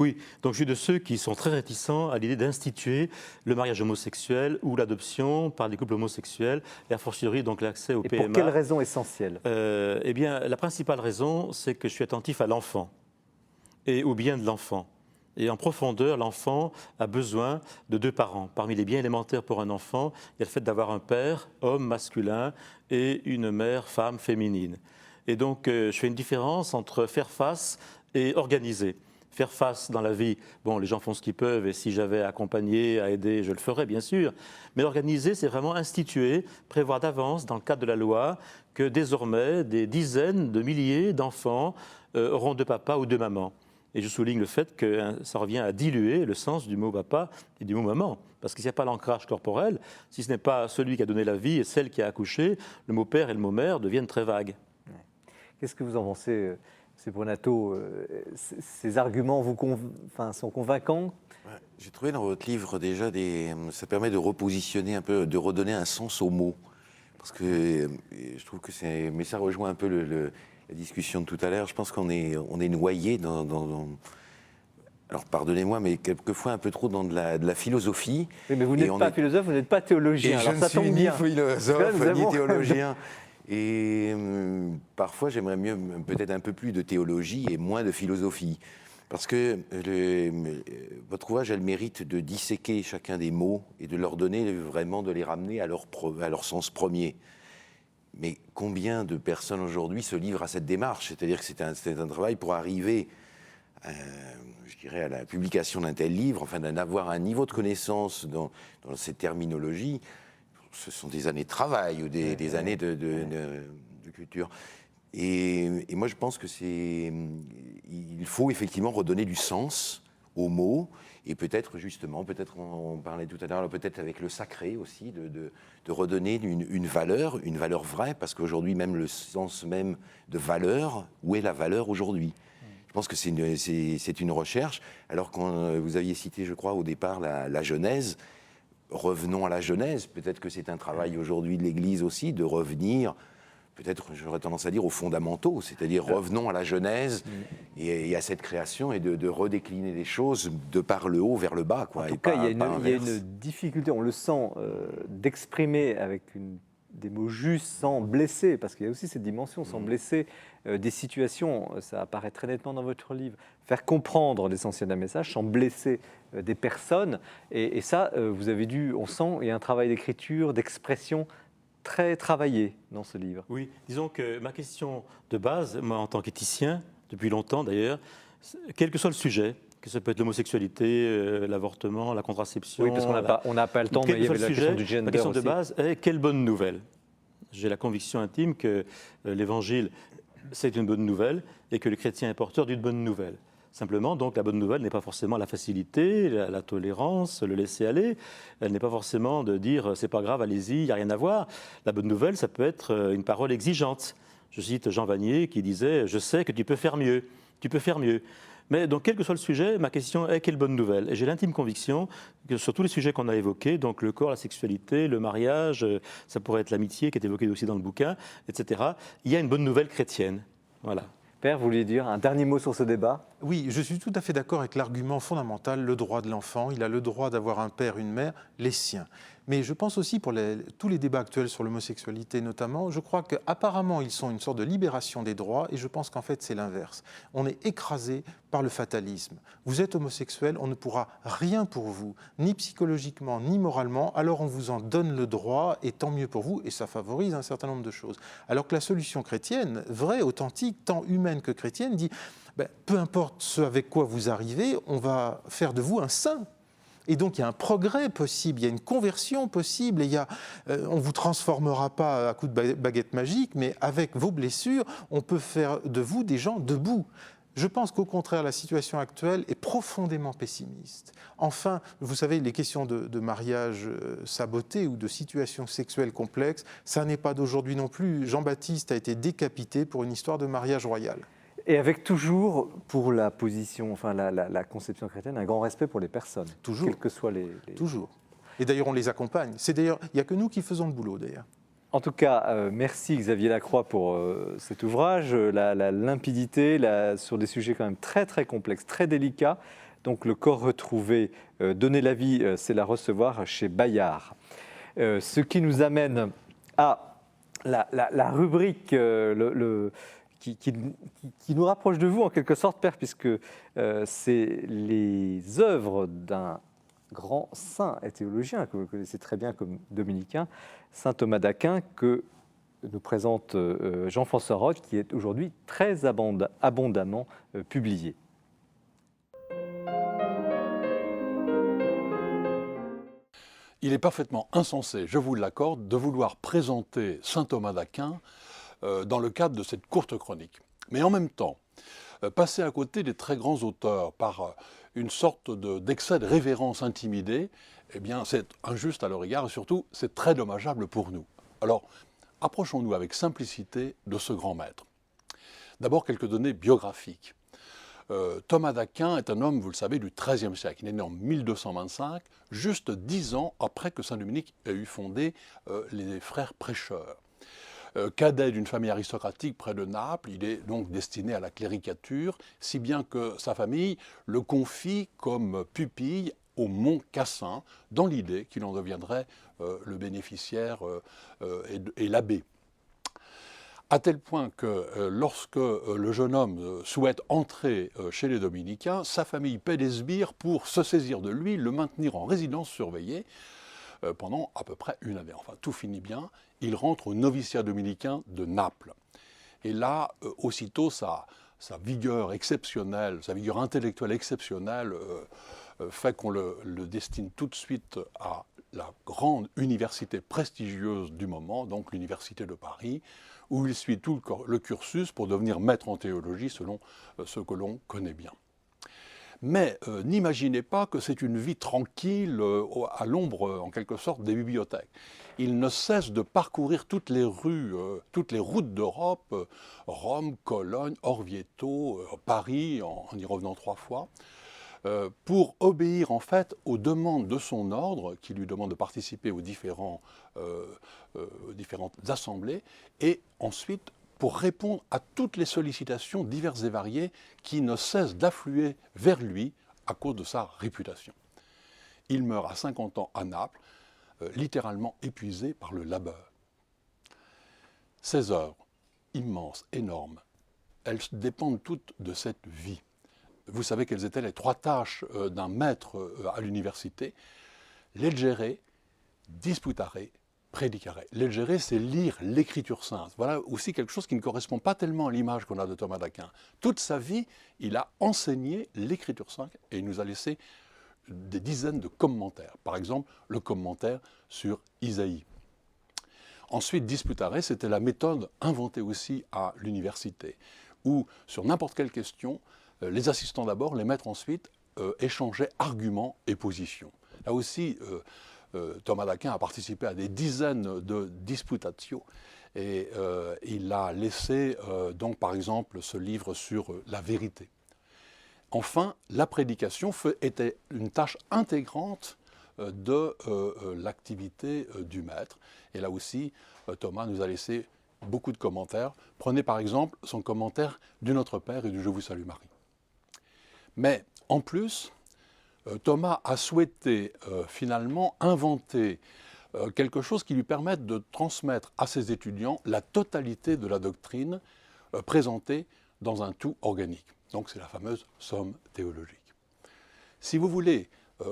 Oui, donc je suis de ceux qui sont très réticents à l'idée d'instituer le mariage homosexuel ou l'adoption par des couples homosexuels, et a fortiori donc l'accès au Et PMA. pour quelle raison essentielle? Eh bien, la principale raison, c'est que je suis attentif à l'enfant et au bien de l'enfant. Et en profondeur, l'enfant a besoin de deux parents. Parmi les biens élémentaires pour un enfant, il y a le fait d'avoir un père, homme, masculin, et une mère, femme, féminine. Et donc, je fais une différence entre faire face et organiser. Faire face dans la vie, bon, les gens font ce qu'ils peuvent, et si j'avais accompagné, à aider, je le ferais, bien sûr. Mais organiser, c'est vraiment instituer, prévoir d'avance, dans le cadre de la loi, que désormais, des dizaines de milliers d'enfants auront deux papas ou deux mamans. Et je souligne le fait que ça revient à diluer le sens du mot papa et du mot maman. Parce que s'il n'y a pas l'ancrage corporel, si ce n'est pas celui qui a donné la vie et celle qui a accouché, le mot père et le mot mère deviennent très vagues. Qu'est-ce que vous en pensez, M. Brunato? Ces arguments sont convaincants? J'ai trouvé dans votre livre déjà ça permet de repositionner un peu, de redonner un sens aux mots. Parce que je trouve que c'est. Mais ça rejoint un peu la discussion de tout à l'heure. Je pense qu'on est noyé dans alors pardonnez-moi, mais quelquefois un peu trop dans de la philosophie. Oui, mais vous n'êtes pas philosophe, vous n'êtes pas théologien. Alors ça tombe bien. Je ne suis ni philosophe, Là, nous ni avons- théologien. Et parfois, j'aimerais mieux peut-être un peu plus de théologie et moins de philosophie. Parce que votre ouvrage a le mérite de disséquer chacun des mots et de leur donner vraiment, de les ramener à leur sens premier. Mais combien de personnes aujourd'hui se livrent à cette démarche? C'est-à-dire que c'est un travail pour arriver, je dirais, à la publication d'un tel livre, enfin d'avoir un niveau de connaissance dans cette terminologie. Ce sont des années de travail ou des années de culture. Et moi, je pense que il faut effectivement redonner du sens aux mots, et peut-être justement, peut-être on parlait tout à l'heure, peut-être avec le sacré aussi, de redonner une valeur vraie, parce qu'aujourd'hui, même le sens même de valeur, où est la valeur aujourd'hui ? Je pense que c'est une recherche. Alors quand vous aviez cité, je crois, au départ, la Genèse, revenons à la Genèse. Peut-être que c'est un travail aujourd'hui de l'Église aussi, de revenir, peut-être, j'aurais tendance à dire, aux fondamentaux, c'est-à-dire revenons à la Genèse et à cette création, et de redécliner les choses de par le haut vers le bas, quoi. En tout cas, il y a une difficulté, on le sent, d'exprimer avec des mots justes sans blesser, parce qu'il y a aussi cette dimension, sans blesser des situations, ça apparaît très nettement dans votre livre, faire comprendre l'essentiel d'un message sans blesser des personnes, et ça, vous avez dû, on sent, il y a un travail d'écriture, d'expression très travaillé dans ce livre. Oui, disons que ma question de base, moi en tant qu'éthicien, depuis longtemps d'ailleurs, quel que soit le sujet, que ça peut être l'homosexualité, l'avortement, la contraception... Oui, parce qu'on n'a pas le temps, mais il y avait la question du gender ma question aussi. de base est, quelle bonne nouvelle ? J'ai la conviction intime que l'Évangile, c'est une bonne nouvelle, et que le chrétien est porteur d'une bonne nouvelle. Simplement, donc, la bonne nouvelle n'est pas forcément la facilité, la tolérance, le laisser-aller. Elle n'est pas forcément de dire « c'est pas grave, allez-y, il n'y a rien à voir ». La bonne nouvelle, ça peut être une parole exigeante. Je cite Jean Vanier qui disait « je sais que tu peux faire mieux, tu peux faire mieux ». Mais donc, quel que soit le sujet, ma question est quelle bonne nouvelle ? Et j'ai l'intime conviction que sur tous les sujets qu'on a évoqués, donc le corps, la sexualité, le mariage, ça pourrait être l'amitié qui est évoquée aussi dans le bouquin, etc., il y a une bonne nouvelle chrétienne. Voilà. Père, vous vouliez dire un dernier mot sur ce débat ? Oui, je suis tout à fait d'accord avec l'argument fondamental, le droit de l'enfant. Il a le droit d'avoir un père, une mère, les siens. Mais je pense aussi pour tous les débats actuels sur l'homosexualité notamment, je crois qu'apparemment ils sont une sorte de libération des droits, et je pense qu'en fait c'est l'inverse. On est écrasé par le fatalisme. Vous êtes homosexuel, on ne pourra rien pour vous, ni psychologiquement, ni moralement, alors on vous en donne le droit, et tant mieux pour vous, et ça favorise un certain nombre de choses. Alors que la solution chrétienne, vraie, authentique, tant humaine que chrétienne, dit peu importe ce avec quoi vous arrivez, on va faire de vous un saint. Et donc il y a un progrès possible, il y a une conversion possible, et on ne vous transformera pas à coup de baguette magique, mais avec vos blessures, on peut faire de vous des gens debout. Je pense qu'au contraire, la situation actuelle est profondément pessimiste. Enfin, vous savez, les questions de mariage saboté ou de situations sexuelles complexes, ça n'est pas d'aujourd'hui non plus. Jean-Baptiste a été décapité pour une histoire de mariage royal. Et avec toujours, pour la position, enfin la conception chrétienne, un grand respect pour les personnes. Toujours. Quels que soient les... Toujours. Et d'ailleurs, on les accompagne. C'est d'ailleurs, il n'y a que nous qui faisons le boulot, d'ailleurs. En tout cas, merci Xavier Lacroix pour cet ouvrage, la limpidité sur des sujets quand même très très complexes, très délicats. Donc le corps retrouvé, donner la vie, c'est la recevoir chez Bayard. Ce qui nous amène à la rubrique qui nous rapproche de vous en quelque sorte, Père, puisque c'est les œuvres d'un grand saint et théologien que vous connaissez très bien comme dominicain, saint Thomas d'Aquin, que nous présente Jean-François Roth, qui est aujourd'hui très abondamment publié. Il est parfaitement insensé, je vous l'accorde, de vouloir présenter saint Thomas d'Aquin dans le cadre de cette courte chronique. Mais en même temps, passer à côté des très grands auteurs par une sorte d'excès de révérence intimidée, eh bien c'est injuste à leur égard et surtout c'est très dommageable pour nous. Alors, approchons-nous avec simplicité de ce grand maître. D'abord, quelques données biographiques. Thomas d'Aquin est un homme, vous le savez, du XIIIe siècle. Il est né en 1225, juste 10 ans après que saint Dominique ait eu fondé les frères prêcheurs. Cadet d'une famille aristocratique près de Naples, il est donc destiné à la cléricature, si bien que sa famille le confie comme pupille au Mont Cassin, dans l'idée qu'il en deviendrait le bénéficiaire et l'abbé. À tel point que lorsque le jeune homme souhaite entrer chez les dominicains, sa famille paie des sbires pour se saisir de lui, le maintenir en résidence surveillée pendant à peu près une année. Enfin, tout finit bien, il rentre au noviciat dominicain de Naples. Et là, aussitôt, sa vigueur exceptionnelle, sa vigueur intellectuelle exceptionnelle fait qu'on le destine tout de suite à la grande université prestigieuse du moment, donc l'Université de Paris, où il suit tout le cursus pour devenir maître en théologie selon ce que l'on connaît bien. Mais n'imaginez pas que c'est une vie tranquille à l'ombre, en quelque sorte, des bibliothèques. Il ne cesse de parcourir toutes les rues, toutes les routes d'Europe, Rome, Cologne, Orvieto, Paris, en y revenant 3 fois, pour obéir en fait aux demandes de son ordre, qui lui demande de participer aux différentes assemblées, et ensuite pour répondre à toutes les sollicitations diverses et variées qui ne cessent d'affluer vers lui à cause de sa réputation. Il meurt à 50 ans à Naples, littéralement épuisé par le labeur. Ces œuvres, immenses, énormes, elles dépendent toutes de cette vie. Vous savez quelles étaient les 3 tâches d'un maître à l'université: legere, disputare, prédicare. Legere, c'est lire l'écriture sainte. Voilà aussi quelque chose qui ne correspond pas tellement à l'image qu'on a de Thomas d'Aquin. Toute sa vie, il a enseigné l'écriture sainte et il nous a laissé des dizaines de commentaires. Par exemple, le commentaire sur Isaïe. Ensuite, disputare, c'était la méthode inventée aussi à l'université, où sur n'importe quelle question, les assistants d'abord, les maîtres ensuite, échangeaient arguments et positions. Là aussi, Thomas d'Aquin a participé à des dizaines de disputatio et il a laissé donc par exemple ce livre sur la vérité. Enfin, la prédication était une tâche intégrante de l'activité du maître. Et là aussi, Thomas nous a laissé beaucoup de commentaires. Prenez par exemple son commentaire du Notre Père et du Je vous salue Marie. Mais en plus, Thomas a souhaité finalement inventer quelque chose qui lui permette de transmettre à ses étudiants la totalité de la doctrine présentée dans un tout organique. Donc c'est la fameuse somme théologique. Si vous voulez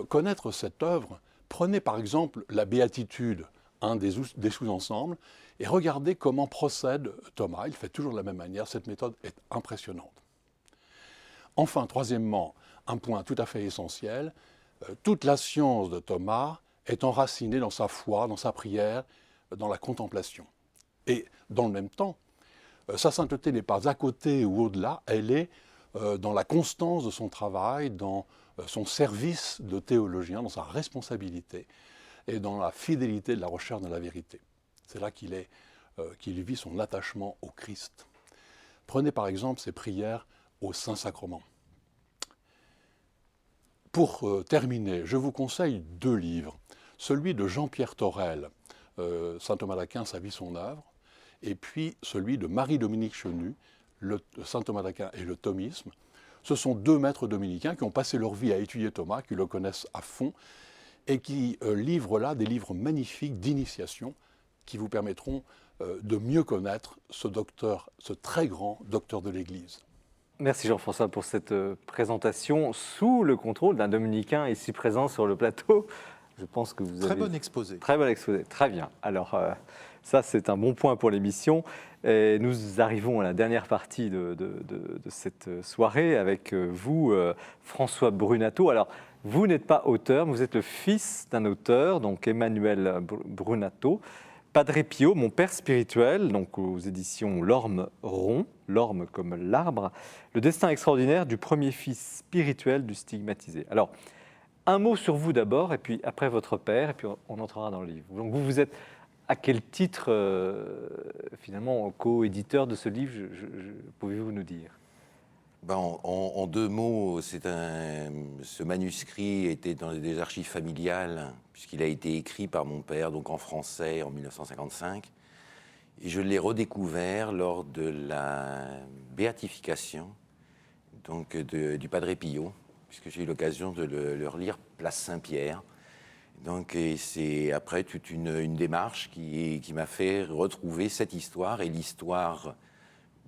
connaître cette œuvre, prenez par exemple la Béatitude, un des sous-ensembles, et regardez comment procède Thomas. Il fait toujours de la même manière. Cette méthode est impressionnante. Enfin, troisièmement, un point tout à fait essentiel, toute la science de Thomas est enracinée dans sa foi, dans sa prière, dans la contemplation. Et dans le même temps, sa sainteté n'est pas à côté ou au-delà, elle est dans la constance de son travail, dans son service de théologien, dans sa responsabilité et dans la fidélité de la recherche de la vérité. C'est là qu'il vit son attachement au Christ. Prenez par exemple ses prières au Saint-Sacrement. Pour terminer, je vous conseille 2 livres. Celui de Jean-Pierre Thorel, Saint Thomas d'Aquin, sa vie, son œuvre, et puis celui de Marie-Dominique Chenu, Saint Thomas d'Aquin et le thomisme. Ce sont 2 maîtres dominicains qui ont passé leur vie à étudier Thomas, qui le connaissent à fond, et qui livrent là des livres magnifiques d'initiation qui vous permettront de mieux connaître ce docteur, ce très grand docteur de l'Église. Merci Jean-François pour cette présentation sous le contrôle d'un dominicain ici présent sur le plateau. Je pense que vous avez... Très bon exposé. Très bon exposé, très bien. Alors ça c'est un bon point pour l'émission. Et nous arrivons à la dernière partie de cette soirée avec vous, François Brunato. Alors vous n'êtes pas auteur, vous êtes le fils d'un auteur, donc Emmanuel Brunato. Padre Pio, mon père spirituel, donc aux éditions L'Orme Rond, l'orme comme l'arbre, le destin extraordinaire du premier fils spirituel du stigmatisé. Alors, un mot sur vous d'abord, et puis après votre père, et puis on entrera dans le livre. Donc vous êtes à quel titre, finalement, co-éditeur de ce livre, pouvez-vous nous dire ? Ben, en 2 mots, ce manuscrit était dans les archives familiales, puisqu'il a été écrit par mon père, donc en français, en 1955. Et je l'ai redécouvert lors de la béatification donc du Padre Pio, puisque j'ai eu l'occasion de le relire place Saint-Pierre. Donc, et c'est après toute une démarche qui m'a fait retrouver cette histoire et l'histoire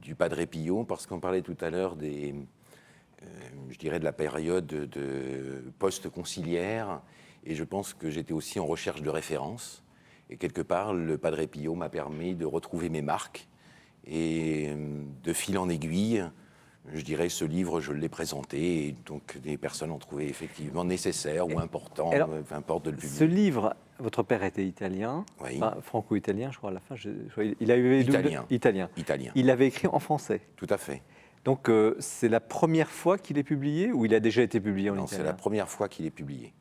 du Padre Pio, parce qu'on parlait tout à l'heure je dirais de la période de post-conciliaire, et je pense que j'étais aussi en recherche de références. Et quelque part, le Padre Pio m'a permis de retrouver mes marques, et de fil en aiguille, je dirais, ce livre, je l'ai présenté, et donc des personnes ont trouvé effectivement nécessaire ou important, peu importe de le publier. Ce livre Votre père était italien, Oui. enfin, franco-italien, je crois, à la fin. Il avait Italien. Italien. Italien. Il avait écrit en français. Tout à fait. Donc, c'est la première fois qu'il est publié ou il a déjà été publié en Non, c'est italien? la première fois qu'il est publié.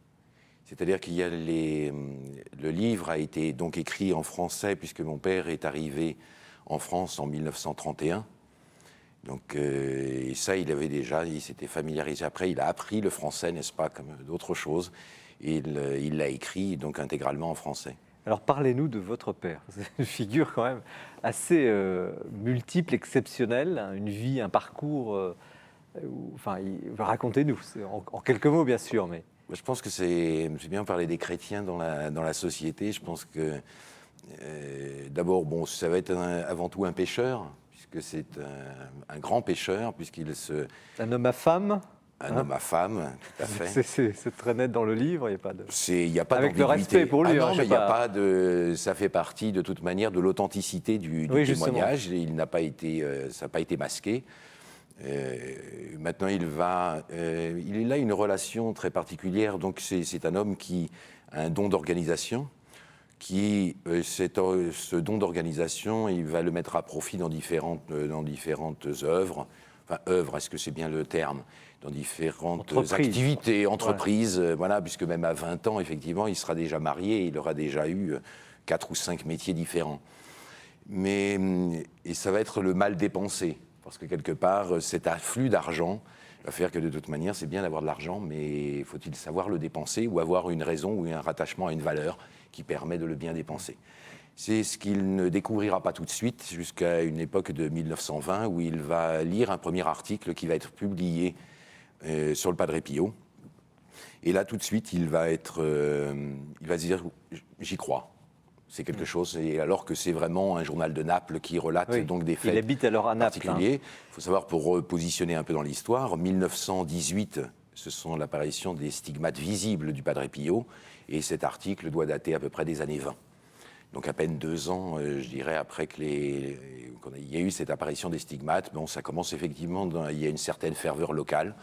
C'est-à-dire qu'il y a le livre a été donc écrit en français puisque mon père est arrivé en France en 1931. Donc, et ça, il s'était familiarisé. Après, il a appris le français, n'est-ce pas, comme d'autres choses. Et il l'a écrit donc intégralement en français. Alors, parlez-nous de votre père. C'est une figure quand même assez multiple, exceptionnelle, hein, une vie, un parcours. Enfin, racontez-nous, en quelques mots, bien sûr, mais. Je pense que c'est bien parler des chrétiens dans la société. Je pense que d'abord, bon, ça va être avant tout un pécheur, puisque c'est un grand pécheur, Un homme à femme. Un homme à femme, tout à fait. C'est très net dans le livre, il n'y a pas de. Il n'y a pas Avec le d'ambiguïté. respect pour lui. Ah non, hein, mais il n'y a pas de. Ça fait partie de toute manière de l'authenticité du Oui, témoignage. Et il n'a pas été, ça n'a pas été masqué. Maintenant, il a une relation très particulière. Donc, c'est un homme qui a un don d'organisation. Ce don d'organisation, il va le mettre à profit dans différentes œuvres. Enfin, œuvres, est-ce que c'est bien le terme? Dans différentes activités, entreprises, voilà, puisque même à 20 ans, effectivement, il sera déjà marié, il aura déjà eu 4 ou 5 métiers différents. Et ça va être le mal dépensé, parce que quelque part, cet afflux d'argent va faire que de toute manière, c'est bien d'avoir de l'argent, mais faut-il savoir le dépenser ou avoir une raison ou un rattachement à une valeur qui permet de le bien dépenser. C'est ce qu'il ne découvrira pas tout de suite, jusqu'à une époque de 1920, où il va lire un premier article qui va être publié sur le Padre Pio. Et là, tout de suite, il va se dire, j'y crois. C'est quelque chose, et alors que c'est vraiment un journal de Naples qui relate donc des faits il habite alors à Naples, particuliers. Il faut savoir, pour repositionner un peu dans l'histoire, 1918, ce sont l'apparition des stigmates visibles du Padre Pio, et cet article doit dater à peu près des années 20. Donc à peine 2 ans, je dirais, après qu'il y a eu cette apparition des stigmates, bon, ça commence effectivement, il y a une certaine ferveur locale,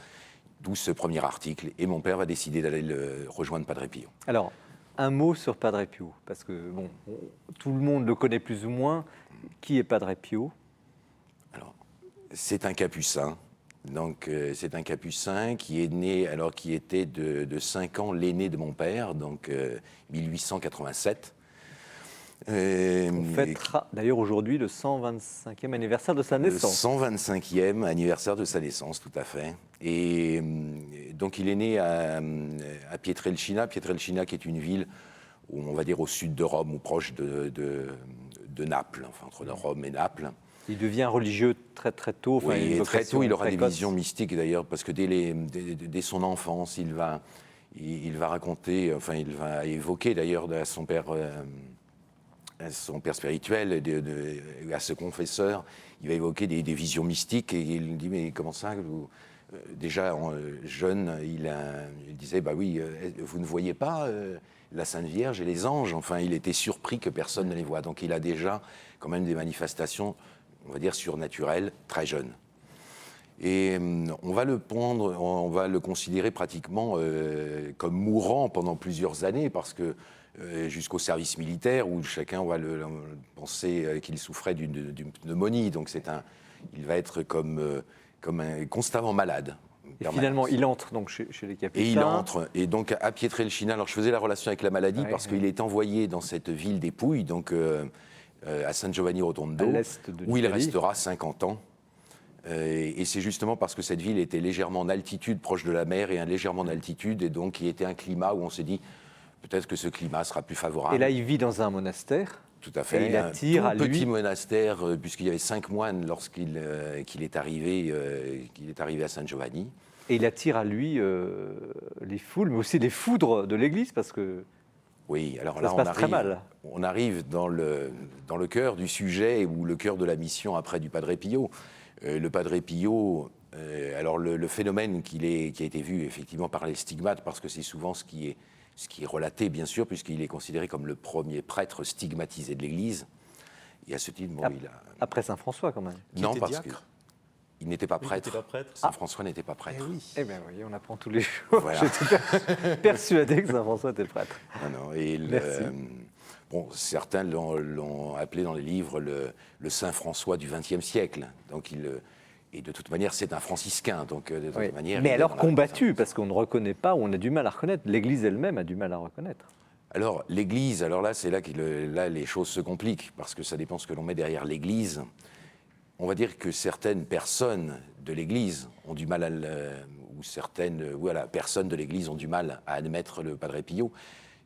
d'où ce premier article, et mon père va décider d'aller rejoindre Padre Pio. Alors, un mot sur Padre Pio, parce que bon, tout le monde le connaît plus ou moins. Qui est Padre Pio? Alors, c'est un capucin. Donc, c'est un capucin qui est né, alors qui était de 5 ans l'aîné de mon père, donc 1887. On fêtera d'ailleurs aujourd'hui le 125e anniversaire de sa naissance. Le 125e anniversaire de sa naissance, tout à fait. Et donc il est né à Pietrelcina. Pietrelcina qui est une ville, on va dire au sud de Rome, ou proche de Naples, enfin entre Rome et Naples. Il devient religieux très très tôt. Enfin, oui, et très tôt, il aura précoce. des visions mystiques d'ailleurs, parce que dès son enfance, il va raconter, enfin il va évoquer d'ailleurs à son père spirituel, à ce confesseur, il va évoquer des visions mystiques, et il dit, mais comment ça déjà, jeune, il disait, bah oui, vous ne voyez pas la Sainte Vierge et les anges? Enfin, il était surpris que personne ne les voit. Donc il a déjà quand même des manifestations, on va dire, surnaturelles, très jeune. Et on va le considérer pratiquement comme mourant pendant plusieurs années, parce que jusqu'au service militaire, où chacun va penser qu'il souffrait d'une pneumonie. Donc il va être comme constamment malade. Et finalement, il entre donc chez les capucins. Et il entre. Et donc à Pietrelcina, alors je faisais la relation avec la maladie, parce qu'il est envoyé dans cette ville des Pouilles, donc à San Giovanni Rotondo, où il restera 50 ans. Et c'est justement parce que cette ville était légèrement en altitude, proche de la mer, et légèrement en altitude, et donc il était un climat où on s'est dit, peut-être que ce climat sera plus favorable. Et là, il vit dans un monastère. Tout à fait. Et il attire à lui... petit monastère, puisqu'il y avait 5 moines lorsqu'il est arrivé à San Giovanni. Et il attire à lui les foules, mais aussi les foudres de l'Église, parce que oui, alors ça là, se passe très mal. On arrive dans le cœur du sujet, ou le cœur de la mission après du Padre Pio. Le Padre Pio, alors le phénomène qui a été vu effectivement par les stigmates, parce que c'est souvent ce qui est relaté, bien sûr, puisqu'il est considéré comme le premier prêtre stigmatisé de l'Église. Et à ce titre, bon, Après Saint François, quand même. Non, parce que il n'était pas Oui, il prêtre. n'était pas prêtre. Saint François n'était pas prêtre. Eh bien oui, on apprend tous les jours. Voilà. J'étais persuadé que Saint François était prêtre. Non, et Merci. bon, certains l'ont appelé dans les livres le Saint François du XXe siècle. Donc et de toute manière, c'est un franciscain. Donc de toute Oui. manière, Mais il est alors dans la- combattu, parce qu'on ne reconnaît pas, ou on a du mal à reconnaître. L'Église elle-même a du mal à reconnaître. Alors, l'Église, alors là, c'est là que là, les choses se compliquent, parce que ça dépend ce que l'on met derrière l'Église. On va dire que certaines personnes de l'Église ont du mal ou certaines personnes de l'Église ont du mal à admettre le Padre Pio.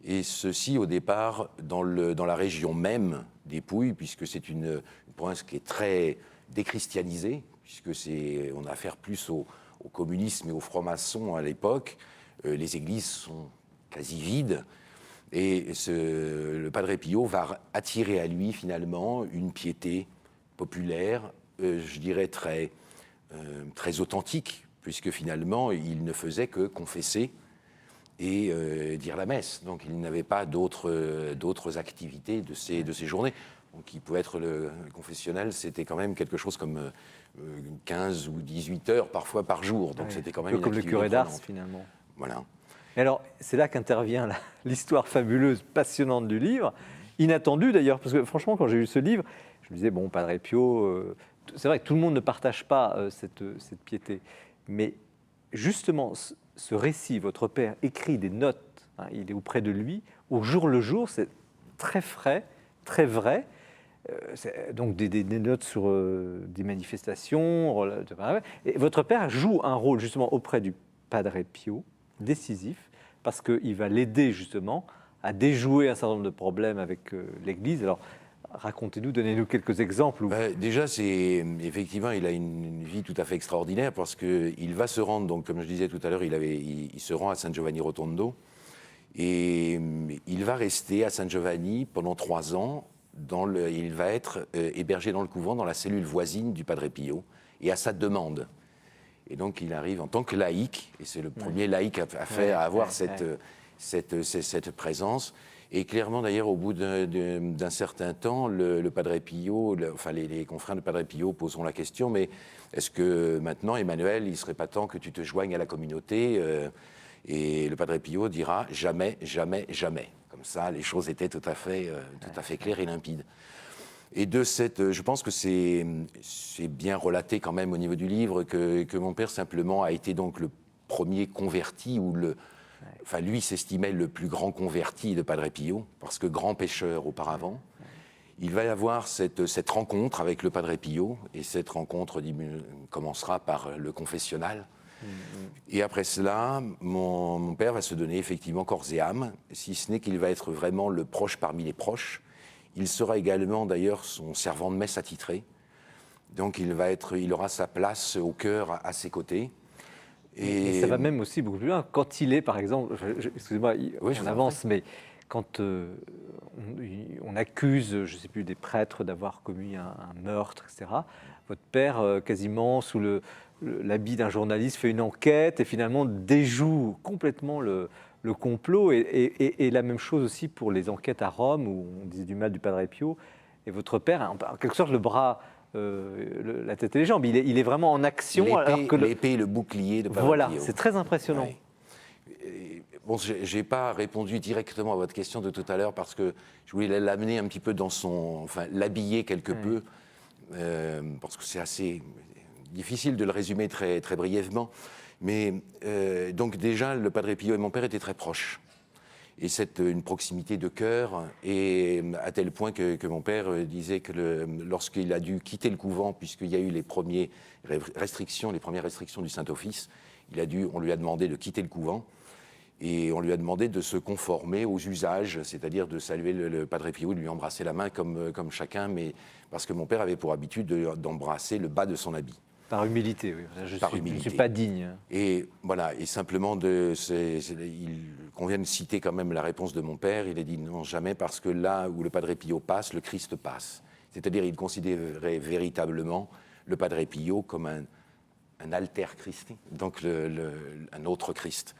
Et ceci, au départ, dans la région même des Pouilles, puisque c'est une province qui est très déchristianisée, puisque on a affaire plus au communisme et aux francs-maçons à l'époque. Les églises sont quasi vides. Et le Padre Pio va attirer à lui, finalement, une piété populaire, je dirais très authentique, puisque finalement, il ne faisait que confesser et dire la messe. Donc, il n'avait pas d'autres activités de ces journées. Donc, il pouvait être le confessionnel, c'était quand même quelque chose comme 15 ou 18 heures, parfois par jour. Donc, Ouais, c'était quand un même peu une comme le activité curé d'Ars, prenante. finalement. Voilà. Et alors, c'est là qu'intervient l'histoire fabuleuse, passionnante du livre, inattendue d'ailleurs, parce que franchement, quand j'ai lu ce livre, je me disais, bon, Padre Pio, c'est vrai que tout le monde ne partage pas cette piété, mais justement, ce récit, votre père écrit des notes, hein, il est auprès de lui, au jour le jour, c'est très frais, très vrai, donc des notes sur des manifestations, et votre père joue un rôle justement auprès du Padre Pio, décisif, parce qu'il va l'aider justement à déjouer un certain nombre de problèmes avec l'Église. Alors, racontez-nous, donnez-nous quelques exemples. Déjà, effectivement, il a une vie tout à fait extraordinaire parce qu'il va se rendre, donc, comme je disais tout à l'heure, il se rend à San Giovanni Rotondo et il va rester à San Giovanni pendant 3 ans. Il va être hébergé dans le couvent, dans la cellule voisine du Padre Pio, et à sa demande. Et donc, il arrive en tant que laïc, et c'est le premier laïc à avoir cette présence. Et clairement, d'ailleurs, au bout d'un certain temps, le Padre Pio, les confrères de Padre Pio poseront la question, mais est-ce que maintenant, Emmanuel, il ne serait pas temps que tu te joignes à la communauté Et le Padre Pio dira jamais, jamais, jamais. Comme ça, les choses étaient tout à fait claires et limpides. Et je pense que c'est bien relaté quand même au niveau du livre que mon père simplement a été donc le premier converti lui s'estimait le plus grand converti de Padre Pio parce que grand pécheur auparavant. Il va y avoir cette rencontre avec le Padre Pio et cette rencontre commencera par le confessionnal. Et après cela, mon père va se donner effectivement corps et âme, si ce n'est qu'il va être vraiment le proche parmi les proches. Il sera également d'ailleurs son servant de messe attitré. Donc il aura sa place au cœur à ses côtés. Et ça va même aussi beaucoup plus loin. Quand il est, par exemple, excusez-moi, on avance, mais quand on accuse, je ne sais plus, des prêtres d'avoir commis un meurtre, etc., votre père, quasiment sous l'habit d'un journaliste, fait une enquête et finalement déjoue complètement le complot. Et la même chose aussi pour les enquêtes à Rome, où on disait du mal du Padre Pio. Et votre père a en quelque sorte le bras, la tête et les jambes. Il est vraiment en action. L'épée et le bouclier de Padre Pio. Voilà, c'est très impressionnant. Ouais. Bon, je n'ai pas répondu directement à votre question de tout à l'heure parce que je voulais l'amener un petit peu l'habiller quelque peu, parce que c'est assez difficile de le résumer très, très brièvement. Mais donc déjà, le Padre Pio et mon père étaient très proches. Et une proximité de cœur, et à tel point que mon père disait que lorsqu'il a dû quitter le couvent, puisqu'il y a eu les premières restrictions du Saint-Office, on lui a demandé de quitter le couvent, et on lui a demandé de se conformer aux usages, c'est-à-dire de saluer le Padre Pio, de lui embrasser la main comme chacun, mais parce que mon père avait pour habitude d'embrasser le bas de son habit. Par humilité, oui. Je ne suis pas digne. Et voilà, et simplement, il convient de citer quand même la réponse de mon père. Il a dit non, jamais, parce que là où le Padre Pio passe, le Christ passe. C'est-à-dire, il considérait véritablement le Padre Pio comme un alter Christi, donc un autre Christ.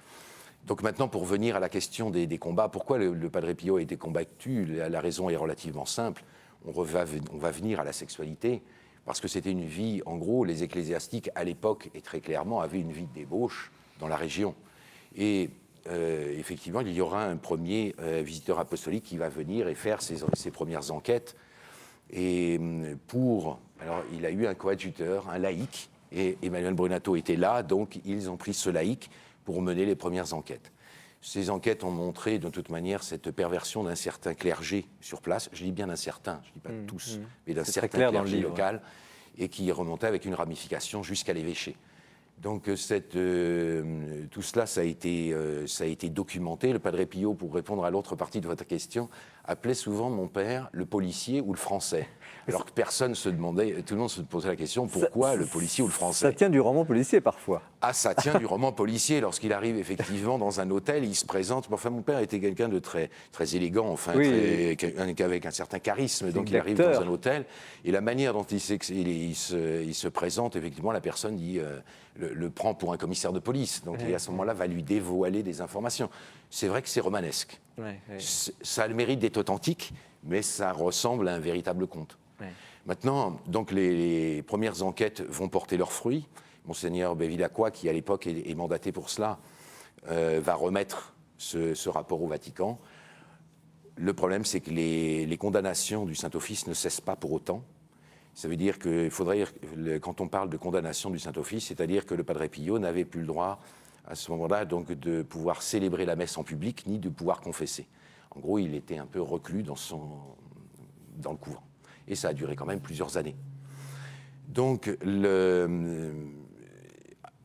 Donc maintenant, pour venir à la question des combats, pourquoi le Padre Pio a été combattu, la raison est relativement simple. On va venir à la sexualité. parce que c'était une vie, en gros, les ecclésiastiques à l'époque, et très clairement, avaient une vie de débauche dans la région. Et effectivement, il y aura un premier visiteur apostolique qui va venir et faire ses premières enquêtes. Et alors, il a eu un coadjuteur, un laïc, et Emmanuel Brunato était là, donc ils ont pris ce laïc pour mener les premières enquêtes. Ces enquêtes ont montré, de toute manière, cette perversion d'un certain clergé sur place. Je dis bien d'un certain, je ne dis pas de tous, mais d'un certain clergé local, et qui remontait avec une ramification jusqu'à l'évêché. Donc tout cela, ça a été documenté. Le Padre Pio, pour répondre à l'autre partie de votre question, appelait souvent mon père le policier ou le français. Alors que personne ne se demandait, tout le monde se posait la question, pourquoi le policier ou le français? Ça tient du roman policier parfois. Ah, ça tient du roman policier. Lorsqu'il arrive effectivement dans un hôtel, il se présente. Enfin, mon père était quelqu'un de très, très élégant, enfin, Oui. avec un certain charisme. Donc il arrive d'acteur. dans un hôtel. Et la manière dont il se présente, effectivement, la personne dit, le prend pour un commissaire de police. Donc et à ce moment-là, va lui dévoiler des informations. C'est vrai que c'est romanesque. Ouais. Ça a le mérite d'être authentique, mais ça ressemble à un véritable conte. Ouais. Maintenant, donc les premières enquêtes vont porter leurs fruits. Monseigneur Bevilacqua, qui à l'époque est mandaté pour cela, va remettre ce rapport au Vatican. Le problème, c'est que les condamnations du Saint-Office ne cessent pas pour autant. Ça veut dire qu'il faudrait, quand on parle de condamnation du Saint-Office, c'est-à-dire que le Padre Pio n'avait plus le droit à ce moment-là donc de pouvoir célébrer la messe en public ni de pouvoir confesser. En gros, il était un peu reclus dans le couvent. Et ça a duré quand même plusieurs années. Donc,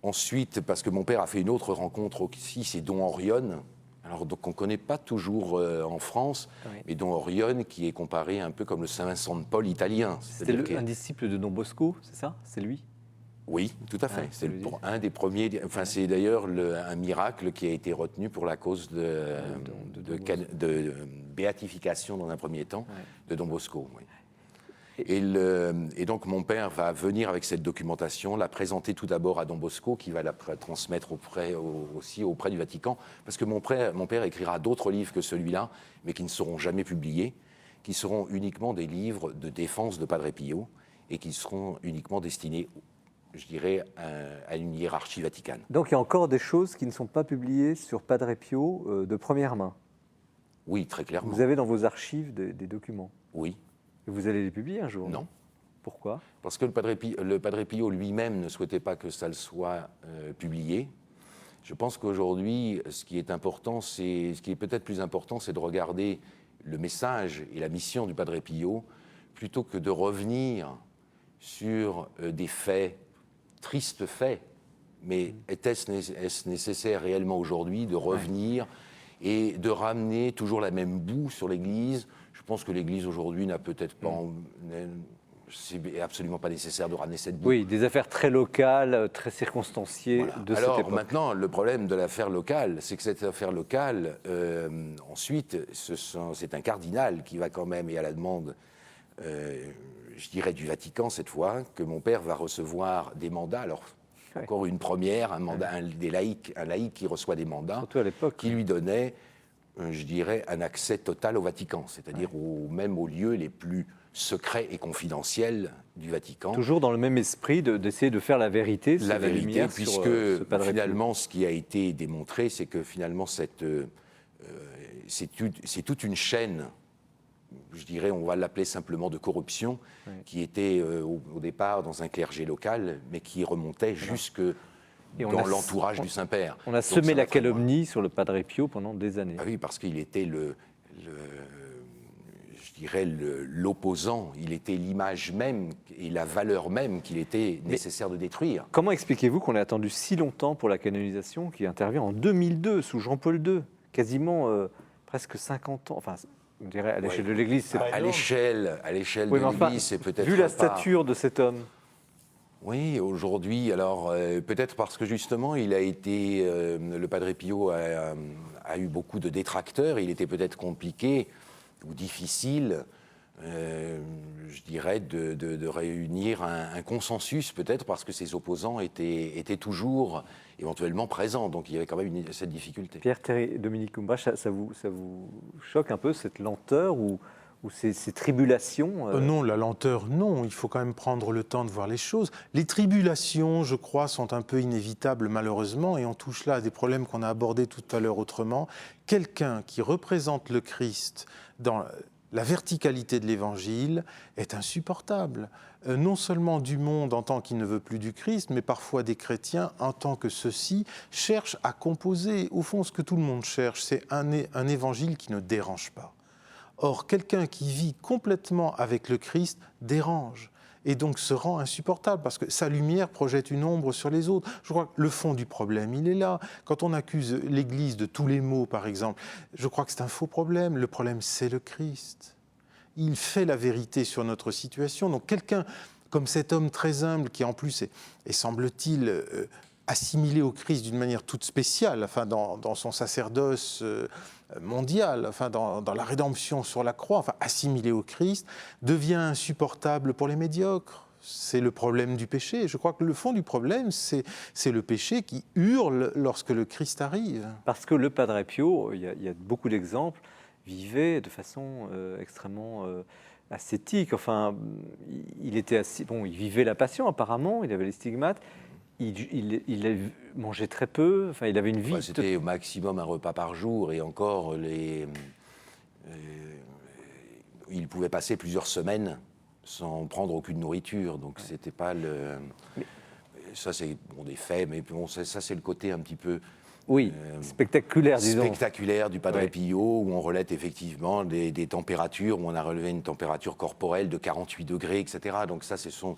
ensuite, parce que mon père a fait une autre rencontre aussi, c'est Don Orione. Alors, donc, on ne connaît pas toujours en France, mais Don Orione, qui est comparé un peu comme le Saint-Vincent de Paul italien. C'était un disciple de Don Bosco, c'est ça? C'est lui? Oui, tout à fait. C'est un des premiers. Enfin, c'est d'ailleurs un miracle qui a été retenu pour la cause de béatification dans un premier temps de Don Bosco. Oui. Et donc mon père va venir avec cette documentation, la présenter tout d'abord à Don Bosco, qui va la transmettre aussi auprès du Vatican, parce que mon père écrira d'autres livres que celui-là, mais qui ne seront jamais publiés, qui seront uniquement des livres de défense de Padre Pio, et qui seront uniquement destinés, je dirais, à une hiérarchie vaticane. Donc il y a encore des choses qui ne sont pas publiées sur Padre Pio de première main. Oui, très clairement. Vous avez dans vos archives des documents. Oui. Et vous allez les publier un jour? Non. Pourquoi? Parce que le Padre Pio lui-même ne souhaitait pas que ça le soit publié. Je pense qu'aujourd'hui, ce qui est peut-être plus important, c'est de regarder le message et la mission du Padre Pio, plutôt que de revenir sur des faits, tristes faits. Mais est-ce nécessaire réellement aujourd'hui de revenir et de ramener toujours la même boue sur l'Église? Je pense que l'Église aujourd'hui n'a peut-être pas... C'est absolument pas nécessaire de ramener cette boue. Oui, des affaires très locales, très circonstanciées de cette époque. Alors maintenant, le problème de l'affaire locale, c'est que cette affaire locale, ensuite, c'est un cardinal qui va quand même, et à la demande, je dirais du Vatican cette fois, que mon père va recevoir des mandats. Alors, encore une première, un laïc qui reçoit des mandats, surtout à l'époque, qui lui donnait, je dirais, un accès total au Vatican, c'est-à-dire même aux lieux les plus secrets et confidentiels du Vatican. Toujours dans le même esprit d'essayer de faire la vérité, la vérité, lumière puisque sur ce Padre finalement, ce qui a été démontré, c'est que finalement, c'est toute une chaîne, je dirais, on va l'appeler simplement de corruption, qui était au départ dans un clergé local, mais qui remontait jusque dans l'entourage du Saint-Père. On a semé la calomnie sur le Padre Pio pendant des années. Ah oui, parce qu'il était je dirais l'opposant, il était l'image même et la valeur même qu'il était nécessaire de détruire. Comment expliquez-vous qu'on ait attendu si longtemps pour la canonisation qui intervient en 2002 sous Jean-Paul II, quasiment presque 50 ans, enfin on dirait à l'échelle de l'Église, c'est à l'échelle de l'Église, c'est peut-être vu la stature de cet homme. Oui, aujourd'hui, alors peut-être parce que justement, il a été, le Padre Pio a eu beaucoup de détracteurs, il était peut-être compliqué ou difficile, je dirais, de réunir un consensus, peut-être parce que ses opposants étaient toujours éventuellement présents, donc il y avait quand même cette difficulté. Pierre Dominique Coumbrach, ça vous choque un peu cette lenteur ou ou ces tribulations Non, la lenteur, non. Il faut quand même prendre le temps de voir les choses. Les tribulations, je crois, sont un peu inévitables, malheureusement, et on touche là à des problèmes qu'on a abordés tout à l'heure autrement. Quelqu'un qui représente le Christ dans la verticalité de l'Évangile est insupportable. Non seulement du monde en tant qu'il ne veut plus du Christ, mais parfois des chrétiens en tant que ceux-ci cherchent à composer. Au fond, ce que tout le monde cherche, c'est un Évangile qui ne dérange pas. Or, quelqu'un qui vit complètement avec le Christ dérange et donc se rend insupportable parce que sa lumière projette une ombre sur les autres. Je crois que le fond du problème, il est là. Quand on accuse l'Église de tous les maux, par exemple, je crois que c'est un faux problème. Le problème, c'est le Christ. Il fait la vérité sur notre situation. Donc quelqu'un comme cet homme très humble qui en plus est semble-t-il, assimilé au Christ d'une manière toute spéciale, enfin dans son sacerdoce mondial, enfin dans la rédemption sur la croix, enfin assimilé au Christ, devient insupportable pour les médiocres. C'est le problème du péché. Je crois que le fond du problème, c'est le péché qui hurle lorsque le Christ arrive. Parce que le Padre Pio, il y a beaucoup d'exemples, vivait de façon extrêmement ascétique. Enfin, il était bon, il vivait la passion apparemment, il avait les stigmates. Il mangeait très peu, enfin, il avait une vie... Ouais, c'était au maximum un repas par jour, et encore, il pouvait passer plusieurs semaines sans prendre aucune nourriture, donc c'était pas le... Ça, c'est des faits, mais bon, ça c'est le côté un petit peu... Oui, spectaculaire, disons. Spectaculaire du Padre Pio, où on relève effectivement des températures, où on a relevé une température corporelle de 48 degrés, etc. Donc ça, ce sont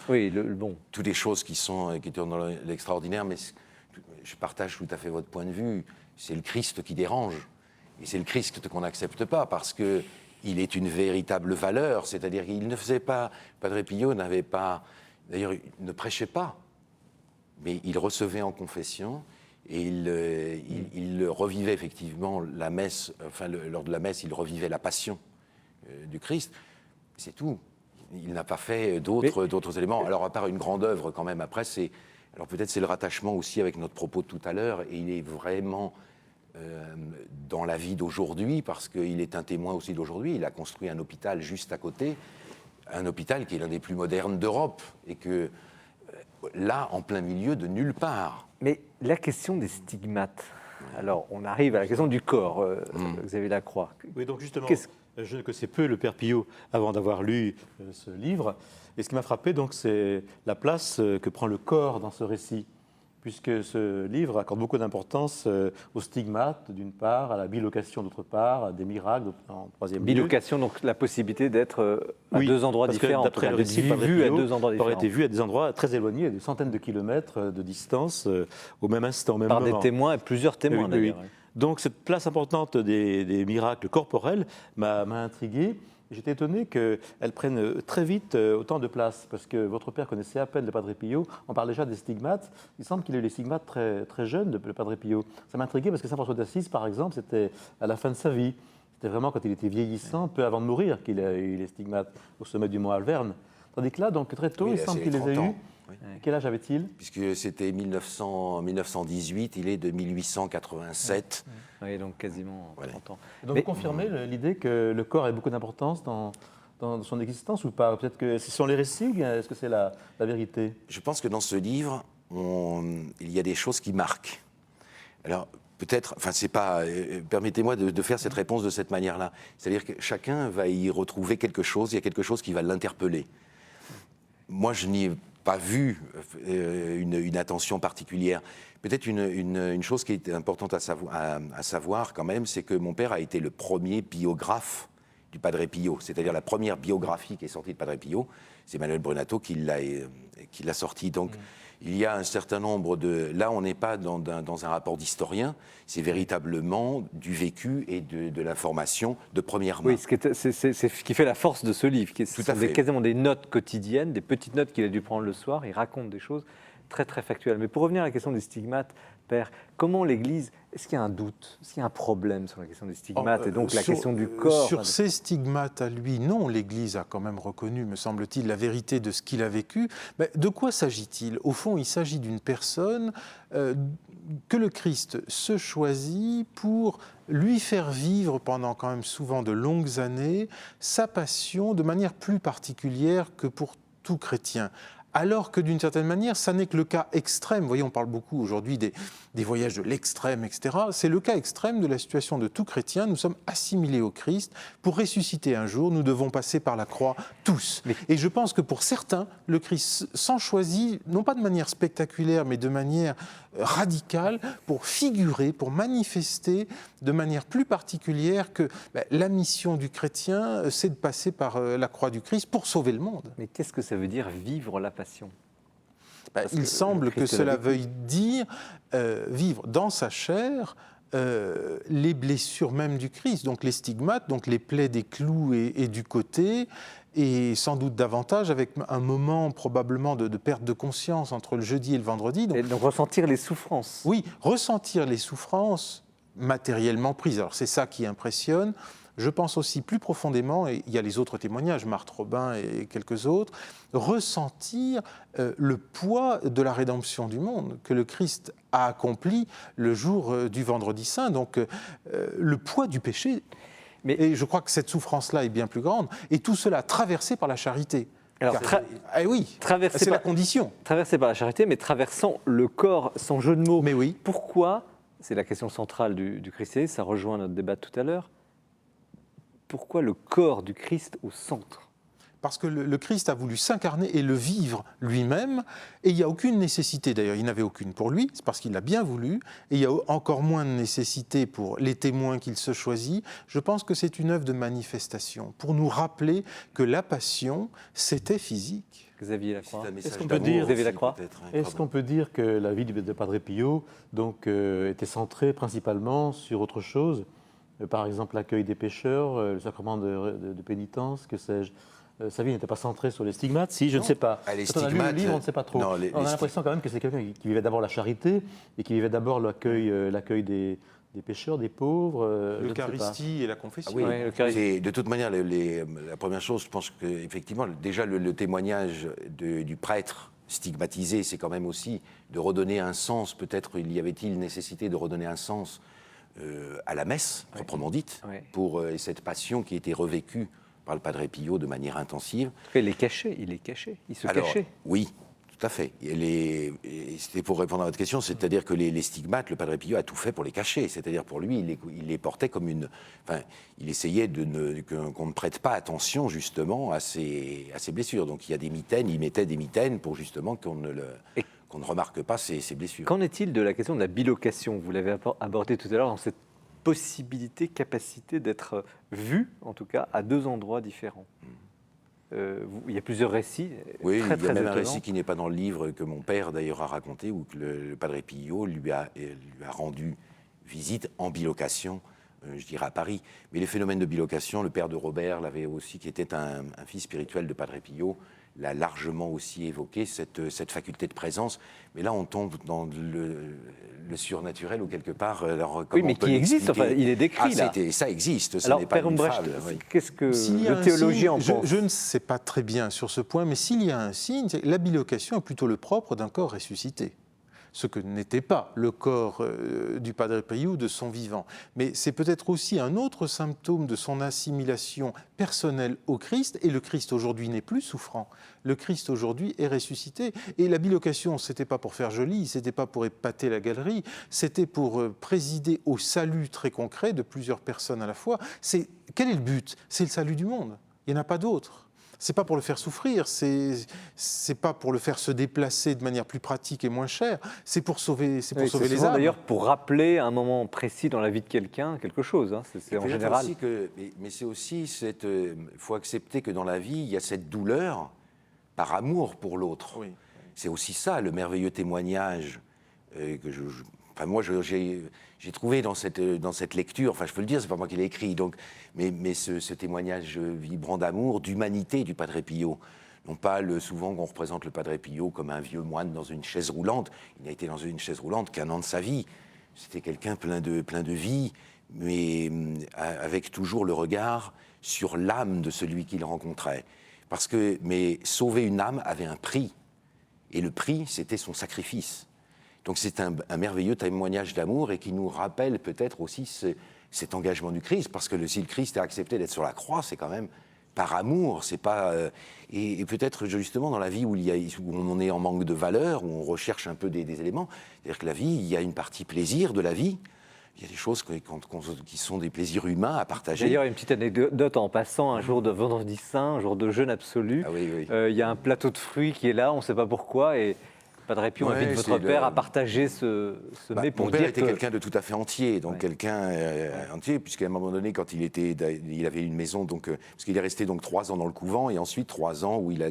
toutes des choses qui étaient dans l'extraordinaire, mais je partage tout à fait votre point de vue. C'est le Christ qui dérange, et c'est le Christ qu'on n'accepte pas, parce qu'il est une véritable valeur, c'est-à-dire qu'il ne faisait pas... Padre Pio n'avait pas... D'ailleurs, il ne prêchait pas, mais il recevait en confession... Et il revivait effectivement la messe, enfin lors de la messe, il revivait la passion du Christ. C'est tout. Il n'a pas fait d'autres éléments. Alors à part une grande œuvre quand même, après, alors peut-être c'est le rattachement aussi avec notre propos de tout à l'heure, et il est vraiment dans la vie d'aujourd'hui, parce qu'il est un témoin aussi d'aujourd'hui. Il a construit un hôpital juste à côté, un hôpital qui est l'un des plus modernes d'Europe, et que là, en plein milieu de nulle part. Mais la question des stigmates, alors on arrive à la question du corps, Xavier Lacroix. Oui, donc justement, je connaissais peu le Père Pio avant d'avoir lu ce livre. Et ce qui m'a frappé, donc, c'est la place que prend le corps dans ce récit, puisque ce livre accorde beaucoup d'importance aux stigmates, d'une part, à la bilocation, d'autre part, à des miracles, en troisième lieu. Bilocation, donc la possibilité d'être à deux endroits différents, d'après le récit, vu à deux endroits différents. aurait été vu à des endroits très éloignés, des centaines de kilomètres de distance, au même instant, au même moment. Par des témoins, et plusieurs témoins d'ailleurs. Oui. Donc cette place importante des miracles corporels m'a intrigué. J'étais étonné qu'elle prenne très vite autant de place, parce que votre père connaissait à peine le Padre Pio, on parle déjà des stigmates. Il semble qu'il ait eu les stigmates très, très jeunes, le Padre Pio. Ça m'a intrigué parce que Saint François d'Assise, par exemple, c'était à la fin de sa vie. C'était vraiment quand il était vieillissant, peu avant de mourir, qu'il a eu les stigmates au sommet du mont Alverne. Tandis que là, donc très tôt, il semble qu'il les ait eus. Oui. Quel âge avait-il? Puisque c'était 1918, il est de 1887. Oui, donc quasiment 30 ans. Donc vous confirmez l'idée que le corps a beaucoup d'importance dans son existence ou pas? Peut-être que ce sont les récits ou bien est-ce que c'est la vérité? Je pense que dans ce livre, il y a des choses qui marquent. Alors, peut-être, enfin, c'est pas. Permettez-moi de faire cette réponse de cette manière-là. C'est-à-dire que chacun va y retrouver quelque chose, il y a quelque chose qui va l'interpeller. Moi, je n'y ai pas vu une attention particulière. Peut-être une chose qui est importante à savoir quand même, c'est que mon père a été le premier biographe du Padre Pio, c'est-à-dire la première biographie qui est sortie de Padre Pio, c'est Manuel Brunato qui l'a sortie. Donc, il y a un certain nombre de... Là, on n'est pas dans un rapport d'historien, c'est véritablement du vécu et de l'information de première main. Oui, c'est ce qui fait la force de ce livre. Ce sont quasiment des notes quotidiennes, des petites notes qu'il a dû prendre le soir. Il raconte des choses très très factuelle. Mais pour revenir à la question des stigmates, Père, comment l'Église, est-ce qu'il y a un doute, est-ce qu'il y a un problème sur la question des stigmates et donc la question du corps Sur ces stigmates à lui, non, l'Église a quand même reconnu, me semble-t-il, la vérité de ce qu'il a vécu. Mais de quoi s'agit-il? Au fond, il s'agit d'une personne que le Christ se choisit pour lui faire vivre pendant quand même souvent de longues années sa passion de manière plus particulière que pour tout chrétien. Alors que d'une certaine manière, ça n'est que le cas extrême. Vous voyez, on parle beaucoup aujourd'hui des voyages de l'extrême, etc. C'est le cas extrême de la situation de tout chrétien. Nous sommes assimilés au Christ. Pour ressusciter un jour, nous devons passer par la croix tous. Et je pense que pour certains, le Christ s'en choisit, non pas de manière spectaculaire, mais de manière radicale, pour figurer, pour manifester de manière plus particulière que la mission du chrétien, c'est de passer par la croix du Christ pour sauver le monde. Mais qu'est-ce que ça veut dire vivre la passion? Il semble que cela veuille dire vivre dans sa chair les blessures même du Christ, donc les stigmates, donc les plaies des clous et du côté, et sans doute davantage avec un moment probablement de perte de conscience entre le jeudi et le vendredi. Donc ressentir les souffrances. Oui, ressentir les souffrances matériellement prises. Alors c'est ça qui impressionne. Je pense aussi plus profondément, et il y a les autres témoignages, Marthe Robin et quelques autres, ressentir le poids de la rédemption du monde que le Christ a accompli le jour du Vendredi Saint, donc le poids du péché. Et je crois que cette souffrance-là est bien plus grande, et tout cela traversé par la charité. Alors, oui, c'est la condition. Traversé par la charité, mais traversant le corps, sans jeu de mots. Mais oui. Pourquoi, c'est la question centrale du christianisme, ça rejoint notre débat de tout à l'heure, pourquoi le corps du Christ au centre? Parce que le Christ a voulu s'incarner et le vivre lui-même, et il n'y a aucune nécessité, d'ailleurs il n'avait aucune pour lui, c'est parce qu'il l'a bien voulu, et il y a encore moins de nécessité pour les témoins qu'il se choisit. Je pense que c'est une œuvre de manifestation, pour nous rappeler que la passion, c'était physique. Xavier Lacroix. Est-ce qu'on peut dire, Est-ce qu'on peut dire que la vie de Padre Pio donc, était centrée principalement sur autre chose? Par exemple, l'accueil des pécheurs, le sacrement de pénitence, que sais-je. Sa vie n'était pas centrée sur les stigmates, si, je ne sais pas. Quand on a lu le livre, on ne sait pas trop. Non, on a l'impression quand même que c'est quelqu'un qui vivait d'abord la charité et qui vivait d'abord l'accueil des pécheurs, des pauvres. L'Eucharistie et la confession. Ah oui, de toute manière, la première chose, je pense qu'effectivement, déjà le témoignage du prêtre stigmatisé, c'est quand même aussi de redonner un sens, peut-être y avait-il nécessité de redonner un sens à la messe, proprement dite, pour cette passion qui était revécue par le Padre Pio de manière intensive. Il est caché, il se cachait. Oui, tout à fait. Et c'était pour répondre à votre question, c'est-à-dire que les stigmates, le Padre Pio a tout fait pour les cacher. C'est-à-dire pour lui, il les portait comme une... Enfin, il essayait qu'on ne prête pas attention justement à ces blessures. Donc il y a des mitaines, il mettait des mitaines pour justement qu'on ne remarque pas ces blessures. Qu'en est-il de la question de la bilocation? Vous l'avez abordé tout à l'heure dans cette possibilité, capacité d'être vu, en tout cas, à deux endroits différents. Il y a plusieurs récits. Oui, très, il y a même étonnants. un récit qui n'est pas dans le livre, que mon père d'ailleurs a raconté, où le Padre Pio lui a rendu visite en bilocation, je dirais à Paris. Mais les phénomènes de bilocation, le père de Robert l'avait aussi, qui était un fils spirituel de Padre Pio, l'a largement aussi évoqué, cette faculté de présence. Mais là, on tombe dans le surnaturel ou quelque part. Alors, oui, mais qui existe, enfin, il est décrit là. Ça existe, ce alors, n'est pas Père une Umbrecht, fable. Oui. Qu'est-ce que le théologien en pense? Je ne sais pas très bien sur ce point, mais s'il y a un signe, la bilocation est plutôt le propre d'un corps ressuscité. Ce que n'était pas le corps du Padre Pio de son vivant. Mais c'est peut-être aussi un autre symptôme de son assimilation personnelle au Christ, et le Christ aujourd'hui n'est plus souffrant. Le Christ aujourd'hui est ressuscité. Et la bilocation, ce n'était pas pour faire joli, ce n'était pas pour épater la galerie, c'était pour présider au salut très concret de plusieurs personnes à la fois. Quel est le but? C'est le salut du monde. Il n'y en a pas d'autre. C'est pas pour le faire souffrir, c'est pas pour le faire se déplacer de manière plus pratique et moins chère, c'est pour sauver les âmes. D'ailleurs, pour rappeler à un moment précis dans la vie de quelqu'un quelque chose, hein, c'est en général. Aussi mais c'est aussi il faut accepter que dans la vie, il y a cette douleur par amour pour l'autre. Oui. C'est aussi ça, le merveilleux témoignage que moi, j'ai trouvé dans cette lecture, enfin je peux le dire, c'est pas moi qui l'ai écrit, donc, mais ce témoignage vibrant d'amour, d'humanité du Padre Pio, Non pas souvent qu'on représente le Padre Pio comme un vieux moine dans une chaise roulante. Il n'a été dans une chaise roulante qu'un an de sa vie. C'était quelqu'un plein de vie, mais avec toujours le regard sur l'âme de celui qu'il rencontrait. Mais sauver une âme avait un prix. Et le prix, c'était son sacrifice. Donc c'est un merveilleux témoignage d'amour et qui nous rappelle peut-être aussi cet engagement du Christ, parce que si le Christ a accepté d'être sur la croix, c'est quand même par amour, c'est pas... et peut-être justement dans la vie où on est en manque de valeur, où on recherche un peu des éléments, c'est-à-dire que la vie, il y a une partie plaisir de la vie, il y a des choses qui sont des plaisirs humains à partager. D'ailleurs, une petite anecdote en passant, un jour de vendredi saint, un jour de jeûne absolu, Ah oui. il y a un plateau de fruits qui est là, on ne sait pas pourquoi, et Padre Pio invite votre père à partager ce mets pour mon père dire était quelqu'un de tout à fait entier, donc quelqu'un entier, puisqu'à un moment donné, quand il avait une maison, parce qu'il est resté donc 3 ans dans le couvent, et ensuite 3 ans où il a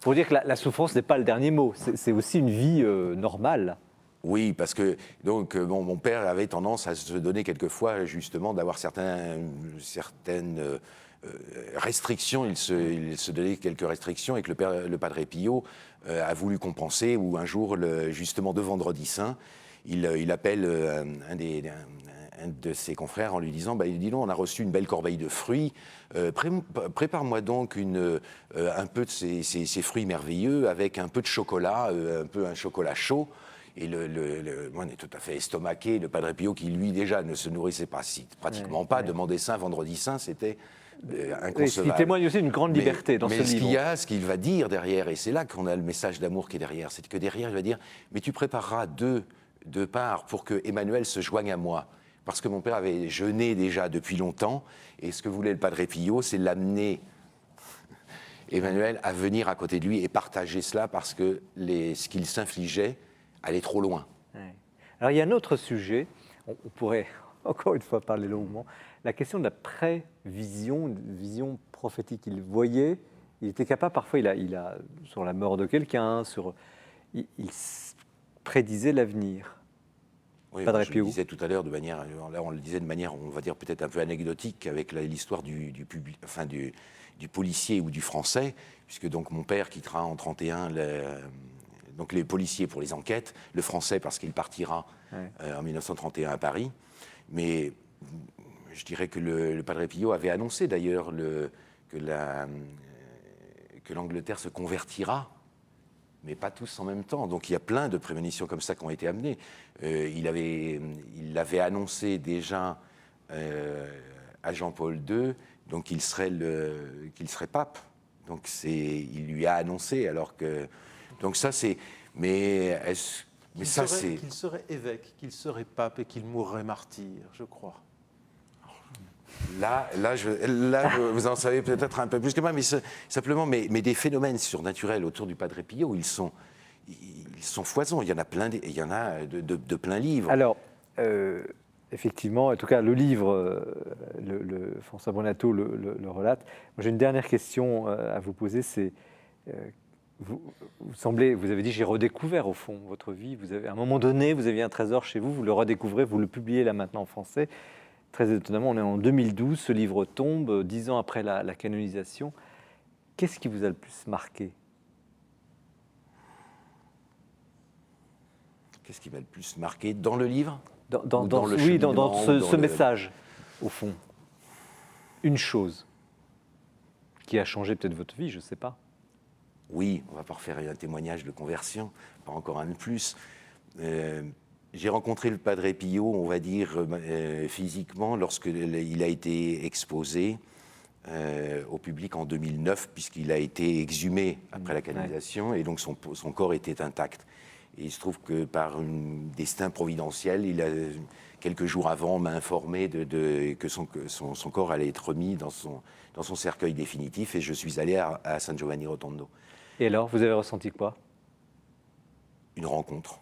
Pour dire que la souffrance n'est pas le dernier mot, c'est aussi une vie normale. Oui, parce que mon père avait tendance à se donner quelquefois justement d'avoir certaines restrictions. Il se donnait quelques restrictions et que le Padre Pio a voulu compenser. Où un jour, justement de Vendredi Saint, il appelle un de ses confrères en lui disant dis donc, on a reçu une belle corbeille de fruits. Prépare-moi donc un peu de ces fruits merveilleux avec un peu de chocolat, un chocolat chaud. Et on est tout à fait estomaqué. Le Padre Pio, qui lui déjà ne se nourrissait pratiquement pas, demander Saint, Vendredi Saint, c'était inconcevable. Il témoigne aussi d'une grande liberté dans ce livre. Mais ce qu'il va dire derrière, et c'est là qu'on a le message d'amour qui est derrière, c'est que derrière, il va dire, mais tu prépareras deux parts pour que Emmanuel se joigne à moi. Parce que mon père avait jeûné déjà depuis longtemps, et ce que voulait le Padre Pio, c'est l'amener, Emmanuel, à venir à côté de lui et partager cela, parce que ce qu'il s'infligeait allait trop loin. Ouais. Alors il y a un autre sujet, on pourrait encore une fois parler longuement, la question de la prévision, une vision prophétique. Il voyait, il était capable, parfois il a sur la mort de quelqu'un, il prédisait l'avenir. Oui, Padre je Pio. le disais tout à l'heure là on le disait de manière, on va dire peut-être un peu anecdotique, avec l'histoire du policier ou du français, puisque donc mon père quittera en 31 donc les policiers pour les enquêtes, le français parce qu'il partira en 1931 à Paris. Mais je dirais que le Padre Pio avait annoncé d'ailleurs que l'Angleterre se convertira, mais pas tous en même temps. Donc il y a plein de prémonitions comme ça qui ont été amenées. Il l'avait annoncé déjà à Jean-Paul II, donc qu'il serait pape. Donc il lui a annoncé, alors que... Donc ça, c'est... Qu'il serait évêque, qu'il serait pape et qu'il mourrait martyr, je crois. Là, vous en savez peut-être un peu plus que moi, mais simplement, mais des phénomènes surnaturels autour du Padre Pio, ils sont foisons. Il y en a plein, il y en a de plein livres. Alors, effectivement, en tout cas, le livre, François Brunato le relate. Moi, j'ai une dernière question à vous poser, c'est... vous avez dit, j'ai redécouvert au fond votre vie. À un moment donné, vous aviez un trésor chez vous, vous le redécouvrez, vous le publiez là maintenant en français. Très étonnamment, on est en 2012, ce livre tombe, 10 ans après la canonisation. Qu'est-ce qui vous a le plus marqué ? Qu'est-ce qui m'a le plus marqué dans le livre ? Dans ce message, au fond. Une chose qui a changé peut-être votre vie, je ne sais pas. Oui, on va pas refaire un témoignage de conversion, pas encore un de plus. J'ai rencontré le Padre Pio, on va dire, physiquement, lorsqu'il a été exposé au public en 2009, puisqu'il a été exhumé après la canonisation, et donc son corps était intact. Et il se trouve que par un destin providentiel, quelques jours avant, m'a informé que son corps allait être remis dans son cercueil définitif, et je suis allé à San Giovanni Rotondo. Et alors, vous avez ressenti quoi ? Une rencontre.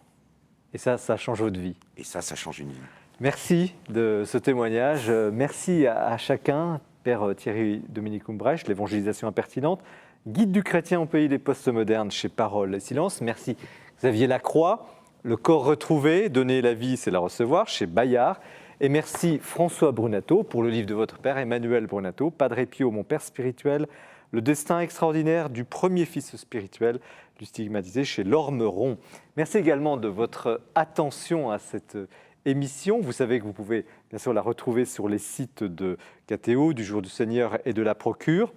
Et ça change votre vie. Et ça change une vie. Merci de ce témoignage. Merci à chacun. Père Thierry Dominique Umbrecht, l'évangélisation impertinente, guide du chrétien au pays des postmodernes chez Parole et Silence. Merci Xavier Lacroix, le corps retrouvé, donner la vie, c'est la recevoir, chez Bayard. Et merci François Brunato pour le livre de votre père, Emmanuel Brunato, Padre Pio, mon père spirituel, Le destin extraordinaire du premier fils spirituel du stigmatisé chez l'Ormeron. Merci également de votre attention à cette émission. Vous savez que vous pouvez bien sûr la retrouver sur les sites de KTO, du Jour du Seigneur et de la Procure.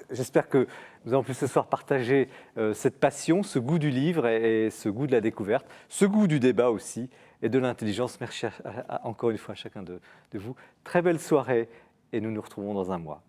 J'espère que nous avons pu ce soir partager cette passion, ce goût du livre et ce goût de la découverte, ce goût du débat aussi et de l'intelligence. Merci encore une fois à chacun de vous. Très belle soirée et nous nous retrouvons dans un mois.